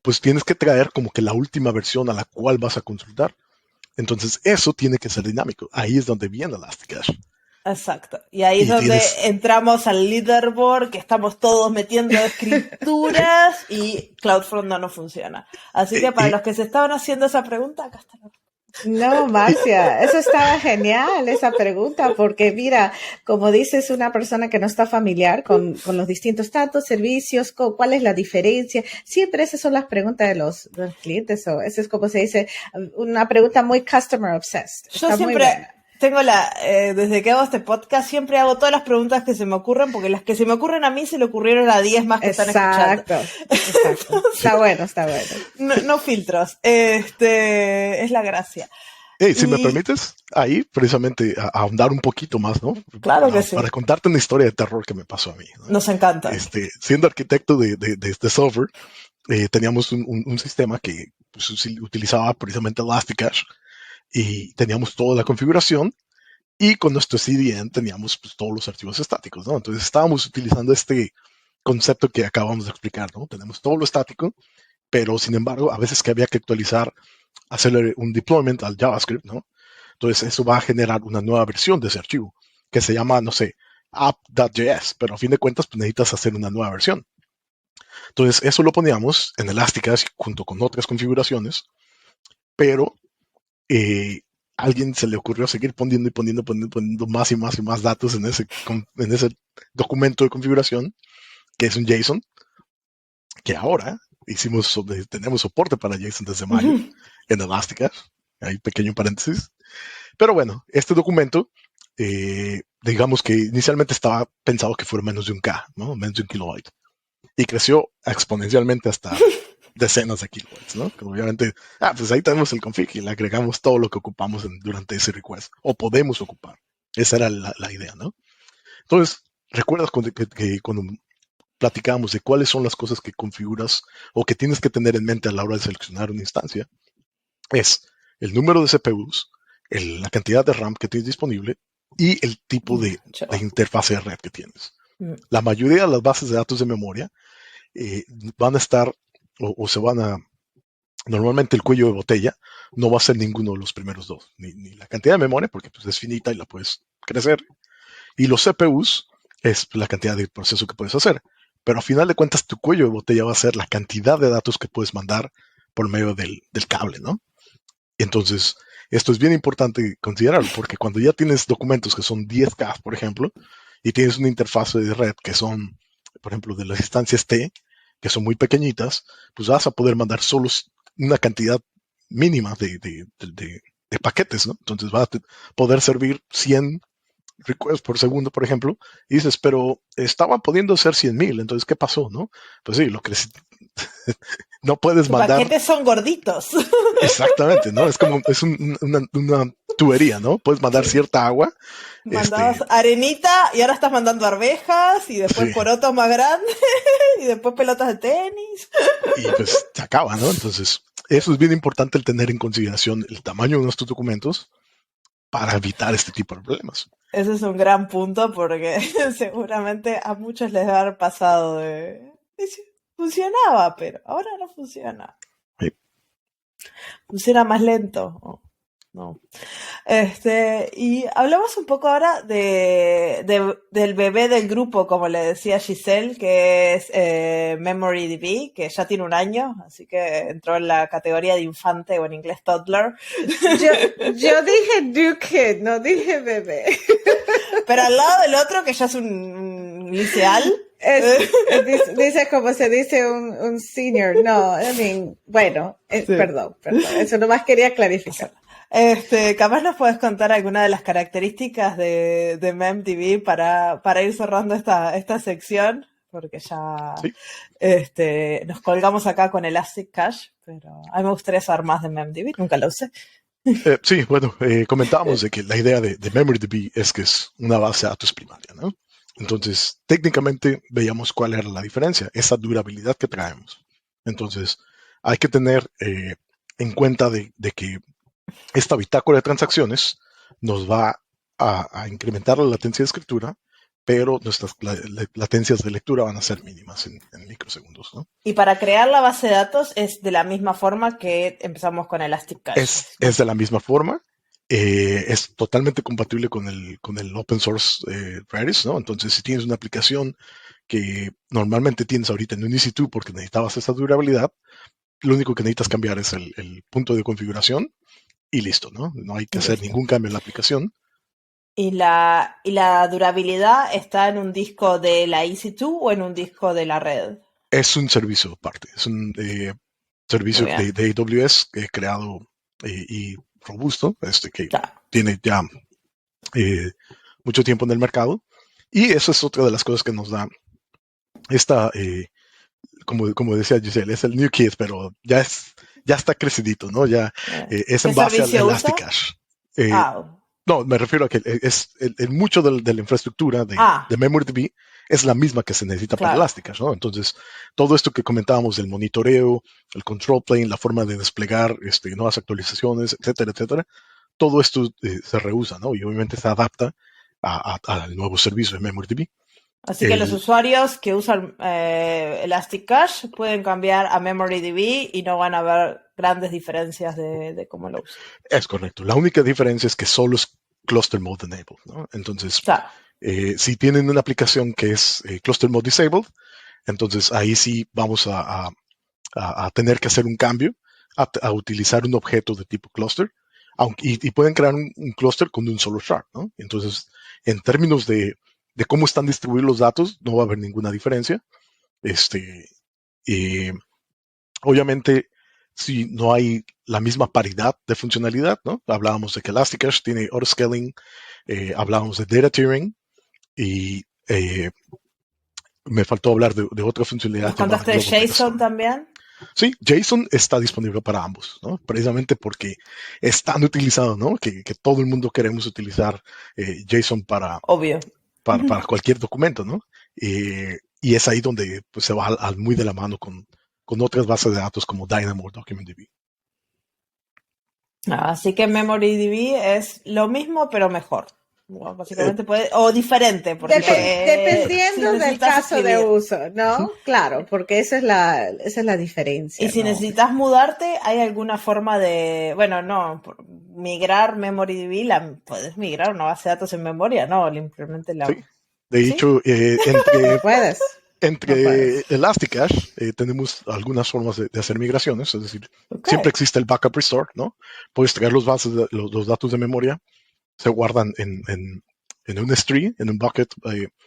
pues tienes que traer como que la última versión a la cual vas a consultar. Entonces, eso tiene que ser dinámico. Ahí es donde viene Elasticache. Exacto. Y ahí es donde entramos al leaderboard, que estamos todos metiendo escrituras y CloudFront no nos funciona. Así que para los que se estaban haciendo esa pregunta, acá está la respuesta. No, Marcia, eso estaba genial, esa pregunta, porque mira, como dices, una persona que no está familiar con los distintos datos, servicios, ¿cuál es la diferencia? Siempre esas son las preguntas de los clientes, o eso es como se dice, una pregunta muy customer obsessed. Yo siempre desde que hago este podcast, siempre hago todas las preguntas que se me ocurren, porque las que se me ocurren a mí se le ocurrieron a 10 más que están escuchando. Exacto. Está bueno. No filtros. Es la gracia. Si me permites, ahí precisamente ahondar un poquito más, ¿no? Claro que sí. Para contarte una historia de terror que me pasó a mí, ¿no? Nos encanta. Siendo arquitecto de software, teníamos un sistema que pues, utilizaba precisamente Elasticache y teníamos toda la configuración y con nuestro CDN teníamos pues, todos los archivos estáticos, ¿no? Entonces estábamos utilizando este concepto que acabamos de explicar, ¿no? Tenemos todo lo estático, pero sin embargo, a veces que había que actualizar, hacerle un deployment al JavaScript, ¿no? Entonces eso va a generar una nueva versión de ese archivo que se llama, no sé, app.js, pero a fin de cuentas pues, necesitas hacer una nueva versión. Entonces eso lo poníamos en Elasticsearch junto con otras configuraciones, pero alguien se le ocurrió seguir poniendo más y más y más datos en ese documento de configuración, que es un JSON, que ahora tenemos soporte para JSON desde mayo en Elasticsearch. Hay pequeño paréntesis. Pero bueno, este documento, digamos que inicialmente estaba pensado que fuera menos de 1K, ¿no? Menos de 1 kilobyte. Y creció exponencialmente hasta decenas de kilobytes, ¿no? Que obviamente, pues ahí tenemos el config y le agregamos todo lo que ocupamos durante ese request, o podemos ocupar. Esa era la idea, ¿no? Entonces, ¿recuerdas que cuando platicábamos de cuáles son las cosas que configuras o que tienes que tener en mente a la hora de seleccionar una instancia? Es el número de CPUs, la cantidad de RAM que tienes disponible y el tipo de interfase de red que tienes. La mayoría de las bases de datos de memoria van a estar o se van a... Normalmente el cuello de botella no va a ser ninguno de los primeros dos, ni la cantidad de memoria, porque pues, es finita y la puedes crecer, y los CPUs es la cantidad de proceso que puedes hacer. Pero a final de cuentas tu cuello de botella va a ser la cantidad de datos que puedes mandar por medio del cable, ¿no? Entonces, esto es bien importante considerarlo, porque cuando ya tienes documentos que son 10K, por ejemplo, y tienes una interfase de red que son, por ejemplo, de las instancias T, que son muy pequeñitas, pues vas a poder mandar solo una cantidad mínima de paquetes, ¿no? Entonces vas a poder servir 100 requests por segundo, por ejemplo, y dices, pero estaba pudiendo ser 100,000, entonces, ¿qué pasó, no? Pues sí, lo que no puedes mandar... Los paquetes son gorditos. Exactamente, ¿no? Es como, es una tubería, ¿no? Puedes mandar cierta agua. Mandabas arenita y ahora estás mandando arvejas y después porotos más grandes y después pelotas de tenis. Y pues se acaba, ¿no? Entonces, eso es bien importante el tener en consideración el tamaño de nuestros documentos para evitar este tipo de problemas. Ese es un gran punto porque seguramente a muchos les va a haber pasado funcionaba, pero ahora no funciona. Sí. Funciona más lento. No. Y hablamos un poco ahora del bebé del grupo, como le decía Giselle, que es MemoryDB, que ya tiene 1 año, así que entró en la categoría de infante o en inglés toddler. Yo dije new kid, no dije bebé. Pero al lado del otro, que ya es un liceal. Dice como se dice un senior. No, bueno, sí. Perdón. Eso nomás quería clarificar. Capaz nos puedes contar alguna de las características de MemDB para ir cerrando esta sección, porque ya nos colgamos acá con Elasticsearch, pero a mí me gustaría saber más de MemDB, nunca lo usé. Sí, bueno, comentábamos de que la idea de MemoryDB es que es una base de datos primaria, ¿no? Entonces, técnicamente veíamos cuál era la diferencia, esa durabilidad que traemos. Entonces, hay que tener en cuenta de que esta bitácora de transacciones nos va a incrementar la latencia de escritura, pero nuestras latencias de lectura van a ser mínimas en microsegundos, ¿no? Y para crear la base de datos es de la misma forma que empezamos con Elasticsearch. Es de la misma forma. Es totalmente compatible con el open source Redis, ¿no? Entonces, si tienes una aplicación que normalmente tienes ahorita en un EC2 porque necesitabas esa durabilidad, lo único que necesitas cambiar es el punto de configuración y listo, ¿no? No hay que hacer ningún cambio en la aplicación. ¿Y la durabilidad está en un disco de la EC2 o en un disco de la red? Es un servicio aparte, es un servicio de AWS creado y robusto, que tiene ya mucho tiempo en el mercado. Y eso es otra de las cosas que nos da esta, como decía Giselle, es el new kid, pero ya está crecidito, ¿no? Ya es ¿Qué en base al servicio usa? Elasticache. No, me refiero a que es mucho de la infraestructura de MemoryDB es la misma que se necesita para Elasticache, ¿no? Entonces, todo esto que comentábamos del monitoreo, el control plane, la forma de desplegar nuevas actualizaciones, etcétera, etcétera, todo esto se reusa, ¿no? Y obviamente se adapta al nuevo servicio de MemoryDB. Así que los usuarios que usan Elasticache pueden cambiar a MemoryDB y no van a ver grandes diferencias de cómo lo usan. Es correcto. La única diferencia es que solo es Cluster Mode Enabled, ¿no? Entonces, si tienen una aplicación que es Cluster Mode Disabled, entonces ahí sí vamos a tener que hacer un cambio a utilizar un objeto de tipo cluster, y pueden crear un cluster con un solo shard, ¿no? Entonces, en términos de cómo están distribuidos los datos, no va a haber ninguna diferencia. Obviamente, si no hay la misma paridad de funcionalidad, ¿no? Hablábamos de que Elasticache tiene autoscaling, hablábamos de data tiering, y me faltó hablar de otra funcionalidad. ¿Nos contaste de JSON también? Sí, JSON está disponible para ambos, ¿no? Precisamente porque es tan utilizado, ¿no? Que todo el mundo queremos utilizar JSON para cualquier documento, ¿no? Y es ahí donde pues, se va muy de la mano con otras bases de datos como Dynamo o DocumentDB. Así que MemoryDB es lo mismo, pero mejor. Bueno, básicamente o diferente. Porque dependiendo del caso de uso, ¿no? Claro, porque esa es la diferencia. Y si necesitas mudarte, ¿hay alguna forma de, migrar MemoryDB? ¿Puedes migrar una base de datos en memoria? No, simplemente Sí. De hecho, puedes. Entre Elasticache tenemos algunas formas de hacer migraciones, es decir, siempre existe el backup restore, ¿no? Puedes traer los datos de memoria, se guardan en un S3, en un bucket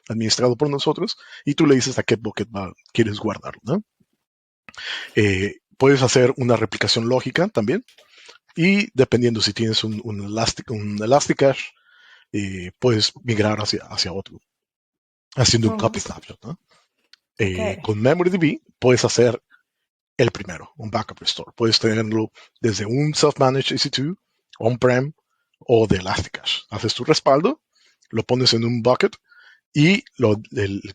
administrado por nosotros, y tú le dices a qué bucket quieres guardarlo, ¿no? Puedes hacer una replicación lógica también, y dependiendo si tienes un Elasticache, puedes migrar hacia otro, haciendo un copy snapshot, ¿no? Con MemoryDB puedes hacer el primero, un backup restore. Puedes tenerlo desde un self-managed EC2, on-prem o de Elasticache. Haces tu respaldo, lo pones en un bucket y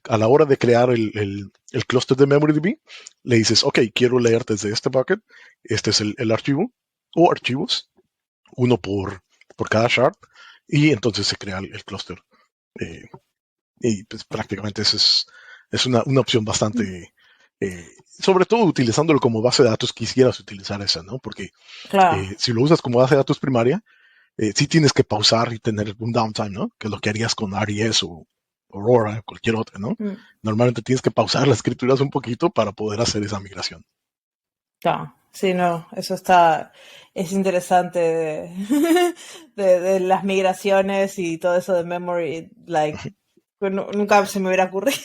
a la hora de crear el clúster de MemoryDB, le dices, ok, quiero leer desde este bucket, este es el archivo o archivos, uno por cada shard, y entonces se crea el clúster. Y pues prácticamente eso es una opción bastante, sobre todo utilizándolo como base de datos, quisieras utilizar esa, ¿no? Porque si lo usas como base de datos primaria, sí tienes que pausar y tener un downtime, ¿no? Que es lo que harías con RES o Aurora o cualquier otra, ¿no? Normalmente tienes que pausar las escrituras un poquito para poder hacer esa migración. Sí, no, eso es interesante de las migraciones y todo eso de memory, nunca se me hubiera ocurrido.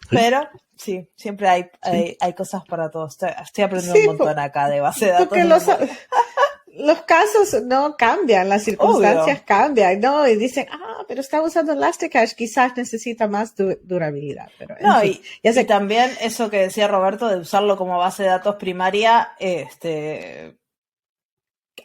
Pero sí, siempre hay cosas para todos. Estoy aprendiendo un montón acá de base de datos. Porque los casos no cambian, las circunstancias cambian, ¿no? Y dicen, pero está usando Elasticache, quizás necesita más durabilidad. Pero y también eso que decía Roberto de usarlo como base de datos primaria,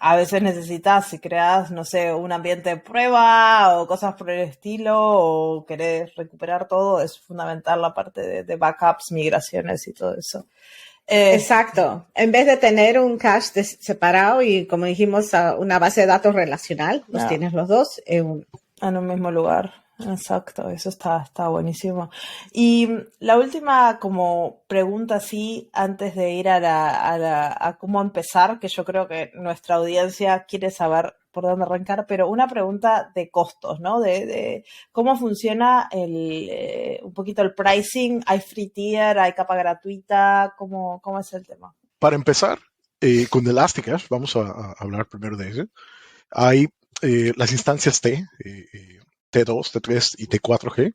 a veces necesitas, si creas, no sé, un ambiente de prueba o cosas por el estilo, o querés recuperar todo, es fundamental la parte de backups, migraciones y todo eso. Exacto. En vez de tener un cache separado y, como dijimos, una base de datos relacional, los tienes los dos en un mismo lugar. Exacto, eso está buenísimo. Y la última como pregunta así, antes de ir a cómo empezar, que yo creo que nuestra audiencia quiere saber por dónde arrancar, pero una pregunta de costos, ¿no? De cómo funciona un poquito el pricing. ¿Hay free tier? ¿Hay capa gratuita? ¿Cómo es el tema? Para empezar, con Elasticache, vamos a hablar primero de eso. Hay las instancias T2, T3 y T4G.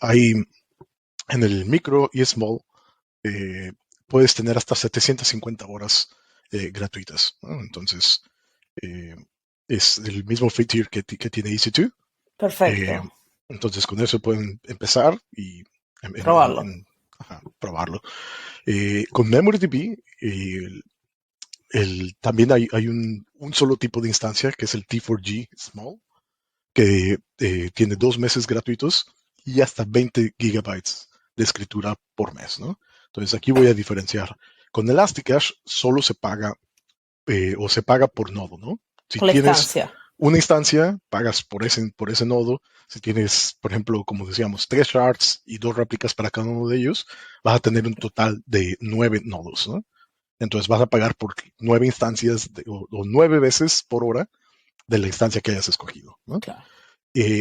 Hay en el micro y small, puedes tener hasta 750 horas gratuitas, ¿no? Entonces, es el mismo free tier que tiene EC2. Perfecto. Entonces con eso pueden empezar y Probarlo. probarlo. Con MemoryDB también hay un solo tipo de instancia que es el T4G Small, que tiene 2 meses gratuitos y hasta 20 gigabytes de escritura por mes, ¿no? Entonces aquí voy a diferenciar. Con Elasticache solo se paga o se paga por nodo, ¿no? Si Por la tienes instancia. una instancia, pagas por ese nodo. Si tienes, por ejemplo, como decíamos, 3 shards y 2 réplicas para cada uno de ellos, vas a tener un total de 9 nodos, ¿no? Entonces vas a pagar por 9 instancias o 9 veces por hora de la instancia que hayas escogido, ¿no? Claro.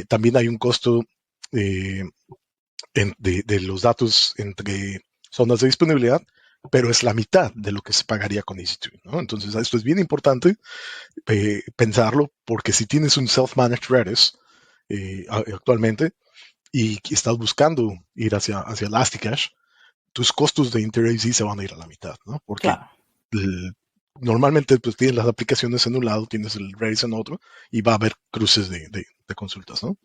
También hay un costo de los datos entre zonas de disponibilidad, pero es la mitad de lo que se pagaría con EC2, ¿no? Entonces esto es bien importante pensarlo, porque si tienes un self-managed Redis actualmente y estás buscando ir hacia Elasticache, tus costos de inter-AZ se van a ir a la mitad, ¿no? Porque Claro. normalmente pues tienes las aplicaciones en un lado, tienes el Redis en otro, y va a haber cruces de consultas, ¿no?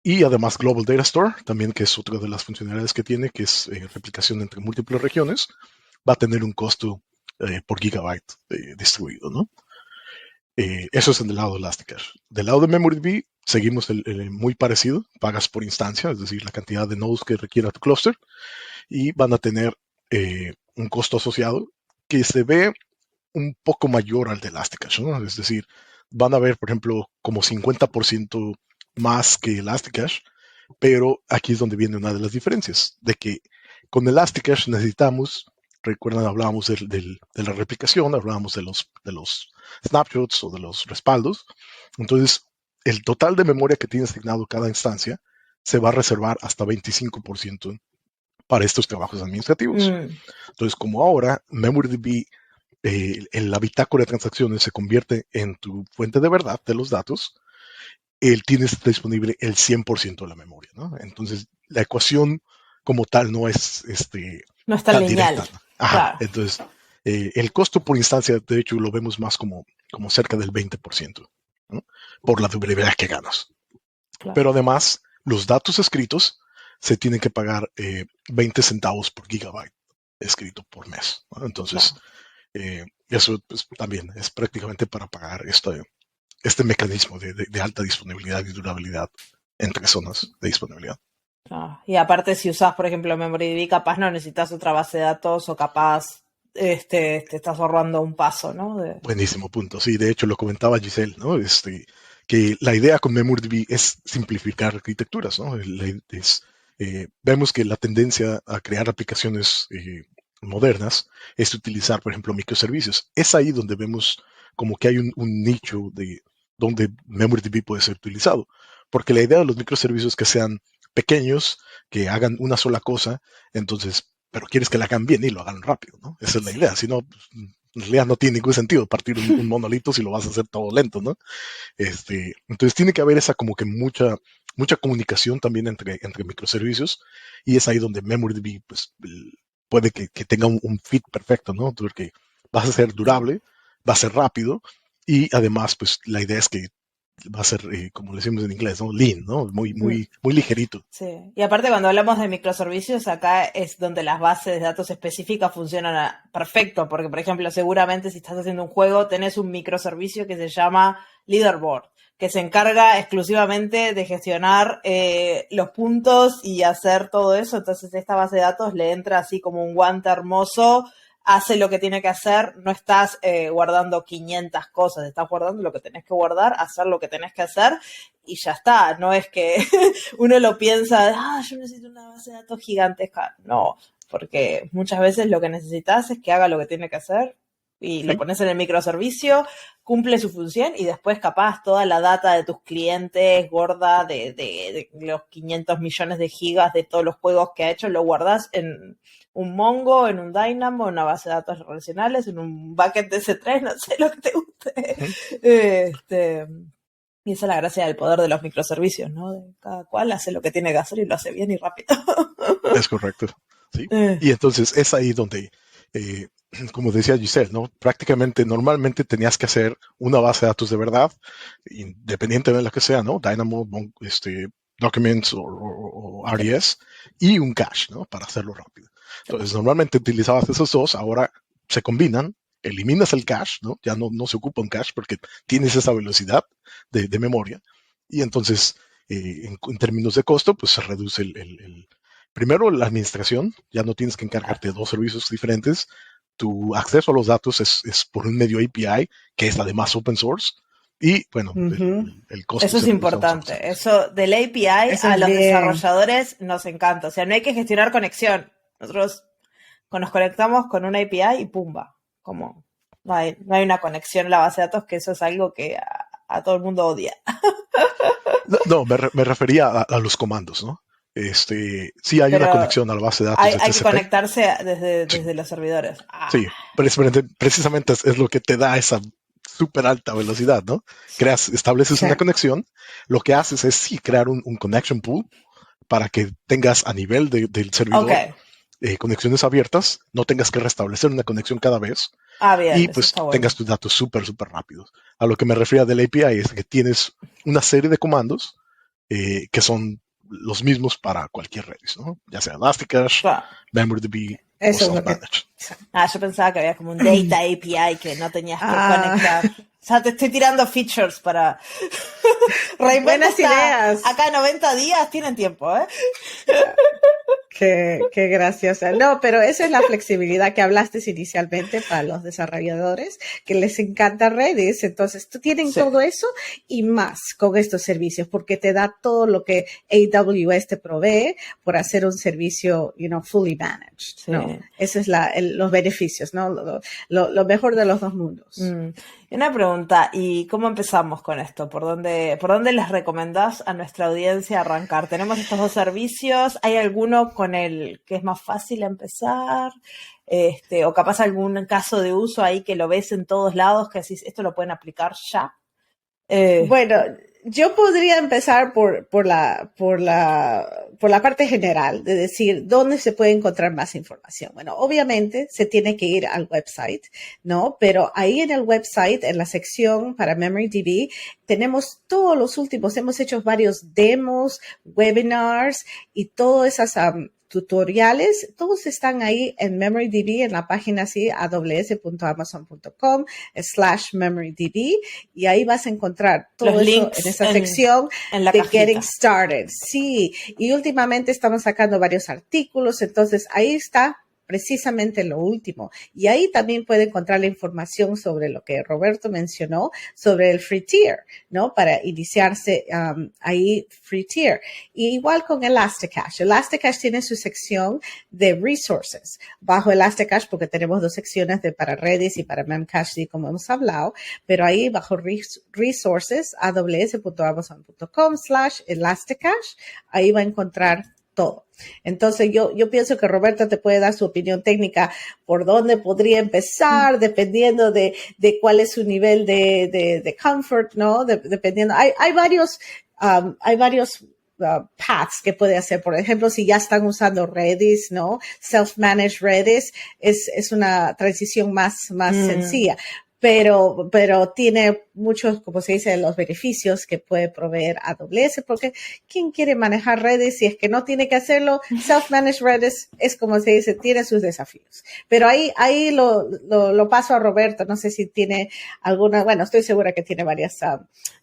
Y además Global Data Store, también, que es otra de las funcionalidades que tiene, que es replicación entre múltiples regiones, va a tener un costo por gigabyte distribuido, ¿no? Eso es del lado de Elasticache. Del lado de MemoryDB seguimos muy parecido, pagas por instancia, es decir, la cantidad de nodos que requiera tu cluster, y van a tener un costo asociado que se ve un poco mayor al de Elasticache, ¿no? Es decir, van a ver, por ejemplo, como 50% más que Elasticache, pero aquí es donde viene una de las diferencias, de que con Elasticache necesitamos, recuerdan, hablábamos de la replicación, hablábamos de los snapshots o de los respaldos. Entonces, el total de memoria que tiene asignado cada instancia se va a reservar hasta 25% para estos trabajos administrativos. Entonces, como ahora MemoryDB, en la bitácora de transacciones, se convierte en tu fuente de verdad de los datos, él tiene disponible el 100% de la memoria, ¿no? Entonces, la ecuación como tal no es no es tan lineal. directa, ¿no? Ajá. Claro. Entonces, el costo por instancia, de hecho, lo vemos más como cerca del 20%, ¿no? Por la durabilidad que ganas. Claro. Pero además, los datos escritos se tienen que pagar 20 centavos por gigabyte escrito por mes, ¿no? Entonces, claro. Eso pues, también es prácticamente para pagar este mecanismo de alta disponibilidad y durabilidad entre zonas de disponibilidad. Y aparte, si usas, por ejemplo, MemoryDB, capaz no necesitas otra base de datos o capaz te estás ahorrando un paso, ¿no? Buenísimo punto. Sí, de hecho lo comentaba Giselle, ¿no? Que la idea con MemoryDB es simplificar arquitecturas, ¿no? Vemos que la tendencia a crear aplicaciones modernas es utilizar, por ejemplo, microservicios. Es ahí donde vemos como que hay un nicho de donde MemoryDB puede ser utilizado. Porque la idea de los microservicios es que sean pequeños, que hagan una sola cosa, entonces, pero quieres que la hagan bien y lo hagan rápido, ¿no? Esa es la idea. Si no, pues, en realidad no tiene ningún sentido partir un monolito si lo vas a hacer todo lento, ¿no? Entonces tiene que haber esa como que mucha comunicación también entre microservicios, y es ahí donde MemoryDB pues, puede que tenga un fit perfecto, ¿no? Porque va a ser durable, va a ser rápido, y además pues la idea es que va a ser, como le decimos en inglés, ¿no? Lean, ¿no? Muy ligerito. Sí, y aparte cuando hablamos de microservicios, acá es donde las bases de datos específicas funcionan perfecto, porque por ejemplo, seguramente si estás haciendo un juego, tenés un microservicio que se llama Leaderboard, que se encarga exclusivamente de gestionar los puntos y hacer todo eso. Entonces esta base de datos le entra así como un guante hermoso, hace lo que tiene que hacer, no estás guardando 500 cosas, estás guardando lo que tenés que guardar, hacer lo que tenés que hacer y ya está. No es que uno lo piensa, yo necesito una base de datos gigantesca. No, porque muchas veces lo que necesitas es que haga lo que tiene que hacer y lo pones en el microservicio, cumple su función y después capaz toda la data de tus clientes gorda de los 500 millones de gigas de todos los juegos que ha hecho, lo guardas en un Mongo, en un Dynamo, en una base de datos relacionales, en un bucket de S3, no sé lo que te guste. Y esa es la gracia del poder de los microservicios, ¿no? Cada cual hace lo que tiene que hacer y lo hace bien y rápido. Es correcto, sí. Y entonces es ahí donde como decía Giselle, ¿no? Prácticamente, normalmente tenías que hacer una base de datos de verdad, independiente de la que sea, ¿no? Dynamo, Documents o RDS, y un cache, ¿no? Para hacerlo rápido. Entonces, normalmente utilizabas esos dos, ahora se combinan, eliminas el cache, ¿no? Ya no se ocupa un cache porque tienes esa velocidad de memoria, y entonces, en términos de costo, pues se reduce primero la administración, ya no tienes que encargarte de dos servicios diferentes. Tu acceso a los datos es por un medio API, que es además open source, y bueno, el costo Eso es importante. Eso del API a los desarrolladores nos encanta. O sea, no hay que gestionar conexión. Nosotros nos conectamos con una API y pumba. Como no hay una conexión en la base de datos, que eso es algo que a todo el mundo odia. No, me refería a los comandos, ¿no? Sí hay una conexión a la base de datos. Hay que conectarse desde los servidores. Sí, precisamente es lo que te da esa súper alta velocidad, ¿no? Estableces una conexión, lo que haces es crear un connection pool para que tengas a nivel del servidor conexiones abiertas, no tengas que restablecer una conexión cada vez, bien, y pues tengas tus datos súper rápidos. A lo que me refiero del API es que tienes una serie de comandos que son los mismos para cualquier Redis, ¿no? Ya sea Elasticache, MemoryDB, eso o SoftManage. Yo pensaba que había como un Data API que no tenías que conectar. O sea, te estoy tirando features para... Buenas ideas. Acá 90 días tienen tiempo, ¿eh? Qué graciosa. No, pero esa es la flexibilidad que hablaste inicialmente para los desarrolladores, que les encanta Redis. Entonces, tú tienes todo eso y más con estos servicios, porque te da todo lo que AWS te provee por hacer un servicio, fully managed, ¿no? Esos es los beneficios, ¿no? Lo mejor de los dos mundos. Una pregunta, ¿y cómo empezamos con esto? ¿Por dónde les recomendás a nuestra audiencia arrancar? Tenemos estos dos servicios, ¿hay alguno con el que es más fácil empezar? O capaz algún caso de uso ahí que lo ves en todos lados, que decís, esto lo pueden aplicar ya. Bueno, yo podría empezar por la parte general, de decir dónde se puede encontrar más información. Bueno, obviamente se tiene que ir al website, ¿no? Pero ahí en el website, en la sección para MemoryDB, tenemos todos los últimos, hemos hecho varios demos, webinars y todas esas tutoriales, todos están ahí en MemoryDB, en la página así, aws.amazon.com/MemoryDB, y ahí vas a encontrar todo los eso en esa sección de Getting Started. Sí, y últimamente estamos sacando varios artículos, entonces ahí está precisamente lo último. Y ahí también puede encontrar la información sobre lo que Roberto mencionó, sobre el free tier, ¿no? Para iniciarse ahí free tier. Y igual con Elasticache. Elasticache tiene su sección de resources. Bajo Elasticache, porque tenemos dos secciones para Redis y para Memcache, como hemos hablado, pero ahí bajo resources, aws.amazon.com/Elasticache, ahí va a encontrar todo. Entonces yo pienso que Roberta te puede dar su opinión técnica por dónde podría empezar, dependiendo de cuál es su nivel de comfort, ¿no? Dependiendo, hay varios paths que puede hacer. Por ejemplo, si ya están usando Redis, ¿no? Self-managed Redis es una transición más sencilla. Pero tiene muchos, como se dice, los beneficios que puede proveer AWS, porque ¿quién quiere manejar Redis si es que no tiene que hacerlo? Self-managed Redis es, como se dice, tiene sus desafíos. Pero ahí lo paso a Roberto, no sé si tiene alguna, bueno, estoy segura que tiene varias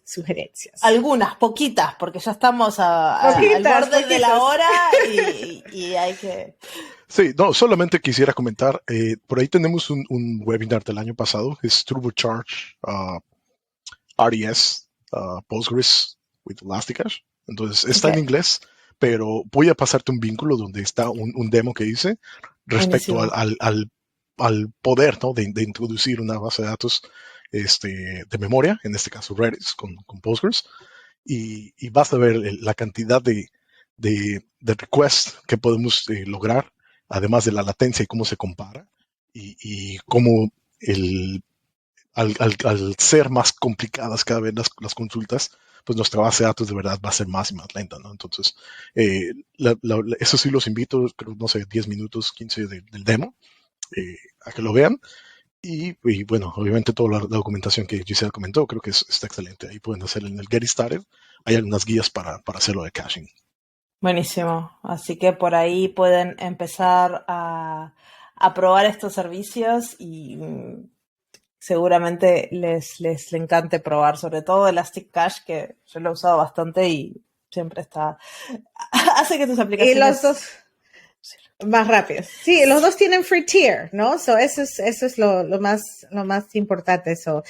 sugerencias. Algunas, poquitas, porque ya estamos al borde de la hora y hay que... Sí, no, solamente quisiera comentar, por ahí tenemos un webinar del año pasado, es Turbocharge RDS Postgres with Elasticache. Entonces, está en inglés, pero voy a pasarte un vínculo donde está un demo que hice respecto al poder, ¿no? de introducir una base de datos de memoria, en este caso Redis con Postgres, y vas a ver la cantidad de requests que podemos lograr, además de la latencia y cómo se compara, y cómo al ser más complicadas cada vez las consultas, pues nuestra base de datos de verdad va a ser más y más lenta, ¿no? Entonces, eso sí los invito, creo, no sé, 10 minutos, 15 del demo, a que lo vean. Y bueno, obviamente toda la documentación que Giselle comentó, creo que está excelente. Ahí pueden hacer en el Get Started. Hay algunas guías para hacerlo de caching. Buenísimo. Así que por ahí pueden empezar a probar estos servicios y seguramente les encante probar, sobre todo Elastic Cache, que yo lo he usado bastante y siempre hace que tus aplicaciones... Y los dos más rápidos. Sí, los dos tienen free tier, ¿no? Eso es lo más importante, eso,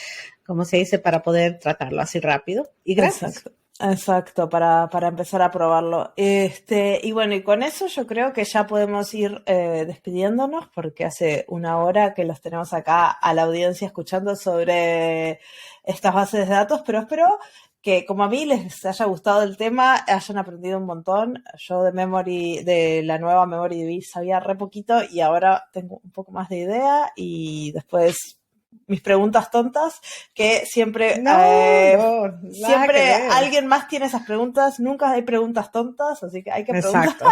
como se dice, para poder tratarlo así rápido y gratis. Exacto, para empezar a probarlo. Y bueno, y con eso yo creo que ya podemos ir despidiéndonos, porque hace una hora que los tenemos acá a la audiencia escuchando sobre estas bases de datos, pero espero que como a mí les haya gustado el tema, hayan aprendido un montón. Yo de la nueva MemoryDB sabía re poquito y ahora tengo un poco más de idea, y después mis preguntas tontas, que siempre siempre alguien más tiene esas preguntas, nunca hay preguntas tontas, así que hay que preguntar. Exacto.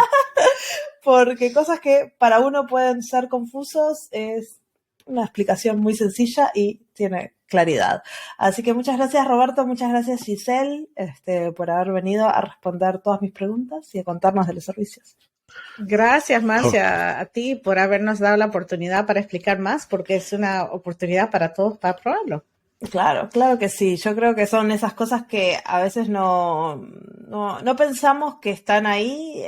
Porque cosas que para uno pueden ser confusos es una explicación muy sencilla y tiene claridad. Así que muchas gracias, Roberto, muchas gracias, Giselle, por haber venido a responder todas mis preguntas y a contarnos de los servicios. Gracias, Marcia, a ti por habernos dado la oportunidad para explicar más, porque es una oportunidad para todos para probarlo. Claro, claro que sí. Yo creo que son esas cosas que a veces no pensamos que están ahí,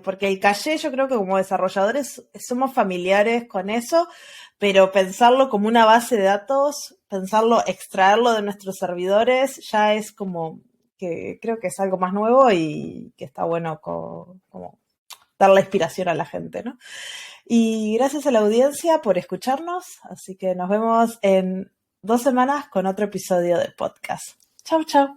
porque el caché, yo creo que como desarrolladores somos familiares con eso, pero pensarlo como una base de datos, extraerlo de nuestros servidores, ya es como que creo que es algo más nuevo y que está bueno como darle inspiración a la gente, ¿no? Y gracias a la audiencia por escucharnos, así que nos vemos en 2 semanas con otro episodio del podcast. Chau, chau.